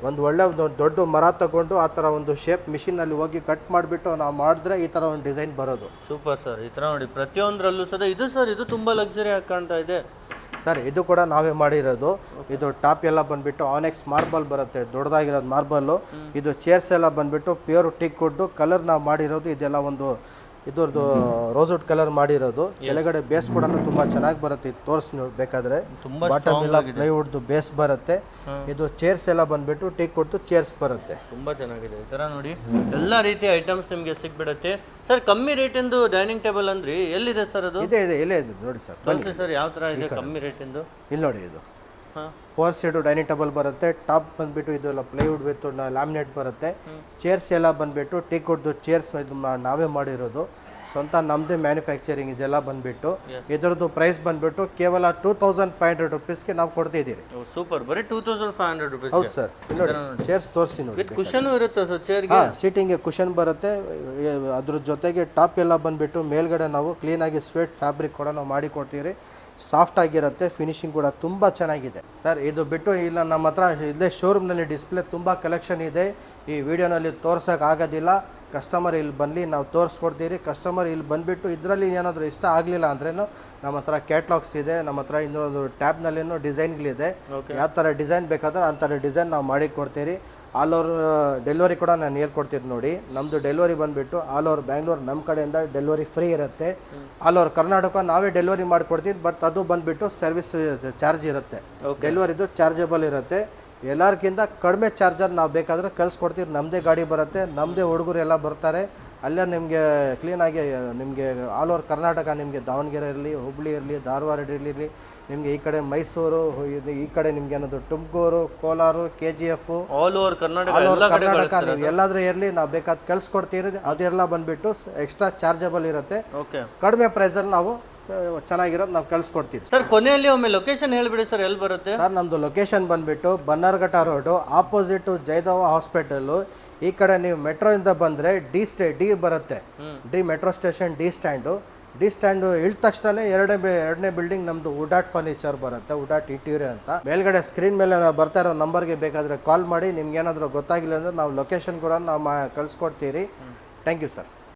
ಒಂದು ಒಳ್ಳೆ ದೊಡ್ಡ ಮರ ತಗೊಂಡು ಆ ಥರ ಒಂದು ಶೇಪ್ ಮಿಷಿನಲ್ಲಿ ಹೋಗಿ ಕಟ್ ಮಾಡಿಬಿಟ್ಟು ನಾವು ಮಾಡಿದ್ರೆ ಈ ಥರ ಒಂದು ಡಿಸೈನ್ ಬರೋದು. Super sir. ಈ ಥರ ನೋಡಿ ಪ್ರತಿಯೊಂದರಲ್ಲೂ ಇದು ತುಂಬ ಲಕ್ಸುರಿ ಆಗಿ ಕಾಣ್ತಾ ಇದೆ ಸರ್. ಇದು ಕೂಡ ನಾವೇ ಮಾಡಿರೋದು. ಇದು ಟಾಪ್ ಎಲ್ಲ ಬಂದುಬಿಟ್ಟು ಆನೆಕ್ಸ್ ಮಾರ್ಬಲ್ ಬರುತ್ತೆ, ದೊಡ್ಡದಾಗಿರೋದು ಮಾರ್ಬಲ್ಲು. ಇದು ಚೇರ್ಸ್ ಎಲ್ಲ ಬಂದುಬಿಟ್ಟು ಪ್ಯೂರ್ ಟೀಕ್ ಕೊಟ್ಟು ಕಲರ್ ನಾವು ಮಾಡಿರೋದು. ಇದೆಲ್ಲ ಒಂದು ಇದ್ರದ್ದು ರೋಸ್ವುಡ್ ಕಲರ್ ಮಾಡಿರೋದು. ಕೆಳಗಡೆ ಬೇಸ್ ಕೂಡ ತುಂಬ ಚೆನ್ನಾಗಿ ಬರುತ್ತೆ. ಇದು ತೋರಿಸಿ ಬೇಕಾದರೆ ಬಾಟಮ್ ಎಲ್ಲ ಪ್ಲೈವುಡ್ದು ಬೇಸ್ ಬರುತ್ತೆ. ಇದು ಚೇರ್ಸ್ ಎಲ್ಲ ಬಂದುಬಿಟ್ಟು ಟೀಕ್ ಕೊಟ್ಟು ಚೇರ್ಸ್ ಬರುತ್ತೆ. ತುಂಬ ಚೆನ್ನಾಗಿದೆ. ಈ ಥರ ನೋಡಿ ಎಲ್ಲ ರೀತಿಯ ಐಟಮ್ಸ್ ನಿಮಗೆ ಸಿಕ್ಬಿಡುತ್ತೆ ಸರ್. ಕಮ್ಮಿ ರೇಟಿಂದು ಡೈನಿಂಗ್ ಟೇಬಲ್ ಅಂದ್ರೆ ಎಲ್ಲಿದೆ ಸರ್? ಅದು ಇಲ್ಲೇ ಇದೆ ನೋಡಿ ಸರ್. ಕಳಿಸಿ ಸರ್, ಯಾವ ಥರ ಇದೆ ಕಮ್ಮಿ ರೇಟಿಂದು? ಇಲ್ಲಿ ನೋಡಿ, ಇದು 4 ಸೀಟು ಡೈನಿಂಗ್ ಟೇಬಲ್ ಬರುತ್ತೆ. ಟಾಪ್ ಬಂದುಬಿಟ್ಟು ಇದೆಲ್ಲ ಪ್ಲೈವುಡ್ ವಿತ್ ಲ್ಯಾಮಿನೇಟ್ ಬರುತ್ತೆ. ಚೇರ್ಸ್ ಎಲ್ಲ ಬಂದುಬಿಟ್ಟು ಟೀ ಕುಡ್ದು ಚೇರ್ಸ್ ಇದು ನಾವೇ ಮಾಡಿರೋದು, ಸ್ವಂತ ನಮ್ಮದೇ ಮ್ಯಾನುಫ್ಯಾಕ್ಚರಿಂಗ್. ಇದೆಲ್ಲ ಬಂದುಬಿಟ್ಟು ಇದರದ್ದು ಪ್ರೈಸ್ ಬಂದುಬಿಟ್ಟು ಕೇವಲ 2500 rupeesಗೆ ನಾವು ಕೊಡ್ತಿದ್ದೀರಿ. ಸೂಪರ್. ಬರೀ 2500 rupees? ಹೌದು ಸರ್. ನೋಡಿ ಚೇರ್ಸ್ ತೋರಿಸಿ ನೋಡಿ. ಕುಷನ್ ಇರುತ್ತೆ ಸರ್ ಚೇರ್ಗೆ? ಸೀಟಿಂಗ್ಗೆ ಕುಷನ್ ಬರುತ್ತೆ. ಅದ್ರ ಜೊತೆಗೆ ಟಾಪ್ ಎಲ್ಲ ಬಂದುಬಿಟ್ಟು ಮೇಲ್ಗಡೆ ನಾವು ಕ್ಲೀನಾಗಿ ಸ್ವೆಟ್ ಫ್ಯಾಬ್ರಿಕ್ ಕೂಡ ನಾವು ಮಾಡಿ ಕೊಡ್ತೀವಿ. ಸಾಫ್ಟ್ ಆಗಿರುತ್ತೆ, ಫಿನಿಶಿಂಗ್ ಕೂಡ ತುಂಬ ಚೆನ್ನಾಗಿದೆ ಸರ್. ಇದು ಬಿಟ್ಟು ಇಲ್ಲ ನಮ್ಮ ಹತ್ರ ಇಲ್ಲೇ ಶೋರೂಮ್ನಲ್ಲಿ ಡಿಸ್ಪ್ಲೇ ತುಂಬ ಕಲೆಕ್ಷನ್ ಇದೆ, ಈ ವಿಡಿಯೋನಲ್ಲಿ ತೋರ್ಸೋಕೆ ಆಗೋದಿಲ್ಲ. ಕಸ್ಟಮರ್ ಇಲ್ಲಿ ಬಂದು ನಾವು ತೋರಿಸ್ಕೊಡ್ತೀವಿ. ಕಸ್ಟಮರ್ ಇಲ್ಲಿ ಬಂದುಬಿಟ್ಟು ಇದರಲ್ಲಿ ಏನಾದರೂ ಇಷ್ಟ ಆಗಲಿಲ್ಲ ಅಂದ್ರೇನು ನಮ್ಮ ಹತ್ರ ಕ್ಯಾಟ್ಲಾಗ್ಸ್ ಇದೆ, ನಮ್ಮ ಹತ್ರ ಇನ್ನೊಂದು ಟ್ಯಾಬ್ನಲ್ಲಿನೂ ಡಿಸೈನ್ಗಳಿದೆ. ಯಾವ ಥರ ಡಿಸೈನ್ ಬೇಕಾದ್ರೆ ಆ ಥರ ಡಿಸೈನ್ ನಾವು ಮಾಡಿ ಕೊಡ್ತೀವಿ. ಆಲ್ ಓವರ್ ಡೆಲಿವರಿ ಕೂಡ ನಾನು ಹೇಳ್ಕೊಡ್ತೀನಿ ನೋಡಿ. ನಮ್ಮದು ಡೆಲಿವರಿ ಬಂದುಬಿಟ್ಟು ಆಲ್ ಓವರ್ ಬ್ಯಾಂಗ್ಳೂರು ನಮ್ಮ ಕಡೆಯಿಂದ ಡೆಲಿವರಿ ಫ್ರೀ ಇರುತ್ತೆ. ಆಲ್ ಓವರ್ ಕರ್ನಾಟಕ ನಾವೇ ಡೆಲಿವರಿ ಮಾಡಿಕೊಡ್ತೀವಿ. ಬಟ್ ಅದು ಬಂದುಬಿಟ್ಟು ಸರ್ವಿಸ್ ಚಾರ್ಜ್ ಇರುತ್ತೆ, ಡೆಲಿವರಿದು ಚಾರ್ಜಬಲ್ ಇರುತ್ತೆ. ಎಲ್ಲರಿಗಿಂತ ಕಡಿಮೆ ಚಾರ್ಜರ್ ನಾವು ಬೇಕಾದರೆ ಕಳಿಸ್ಕೊಡ್ತೀವಿ. ನಮ್ಮದೇ ಗಾಡಿ ಬರುತ್ತೆ, ನಮ್ಮದೇ ಹುಡುಗರು ಎಲ್ಲ ಬರ್ತಾರೆ. ಅಲ್ಲೇ ನಿಮಗೆ ಕ್ಲೀನಾಗಿ ನಿಮಗೆ ಆಲ್ ಓವರ್ ಕರ್ನಾಟಕ, ನಿಮಗೆ ದಾವಣಗೆರೆ ಇರಲಿ, ಹುಬ್ಳಿ ಇರಲಿ, ಧಾರವಾಡ ಇರಲಿ, ನಿಮಗೆ ಈ ಕಡೆ ಮೈಸೂರು, ಈ ಕಡೆ ನಿಮ್ಗೆ ಏನಾದ್ರು Tumakuru, Kolar, KGF, all over Karnataka ನೀವು ಎಲ್ಲಾದ್ರೂ ಇರಲಿ ನಾವು ಬೇಕಾದ ಕಳ್ಸಿಕೊಡ್ತೀರಿ. ಅದೆಲ್ಲ ಬಂದುಬಿಟ್ಟು ಎಕ್ಸ್ಟ್ರಾ ಚಾರ್ಜಬಲ್ ಇರುತ್ತೆ. ಕಡಿಮೆ ಪ್ರೈಸಲ್ಲಿ ನಾವು ಚೆನ್ನಾಗಿರೋದು ನಾವು ಕಳಿಸ್ಕೊಡ್ತೀವಿ ಸರ್. ಕೊನೆಯಲ್ಲಿ ಒಮ್ಮೆ ಲೊಕೇಶನ್ ಹೇಳಿಬಿಡಿ ಸರ್, ಎಲ್ಲಿ ಬರುತ್ತೆ ಸರ್? ನಮ್ಮದು ಲೊಕೇಶನ್ ಬಂದುಬಿಟ್ಟು ಬನ್ನರ್ಘಟ್ಟ ರೋಡು, ಆಪೋಸಿಟು ಜಯದೇವ ಹಾಸ್ಪಿಟಲ್ಲು. ಈ ಕಡೆ ನೀವು ಮೆಟ್ರೋಯಿಂದ ಬಂದರೆ ಡಿ ಬರುತ್ತೆ, D metro station, D stand ಇಳಿದ ತಕ್ಷಣ ಎರಡನೇ ಬಿಲ್ಡಿಂಗ್ ನಮ್ಮದು ಉಡಾಟ್ ಫರ್ನಿಚರ್ ಬರುತ್ತೆ, ಉಡಾಟ್ ಇಂಟೀರಿಯರ್ ಅಂತ. ಮೇಲ್ಗಡೆ ಸ್ಕ್ರೀನ್ ಮೇಲೆ ಬರ್ತಾ ಇರೋ ನಂಬರ್ಗೆ ಬೇಕಾದರೆ ಕಾಲ್ ಮಾಡಿ. ನಿಮ್ಗೆ ಏನಾದರೂ ಗೊತ್ತಾಗಿಲ್ಲ ಅಂದರೆ ನಾವು ಲೊಕೇಶನ್ ಕೂಡ ನಾವು ಕಳಿಸ್ಕೊಡ್ತೀರಿ. Thank you sir.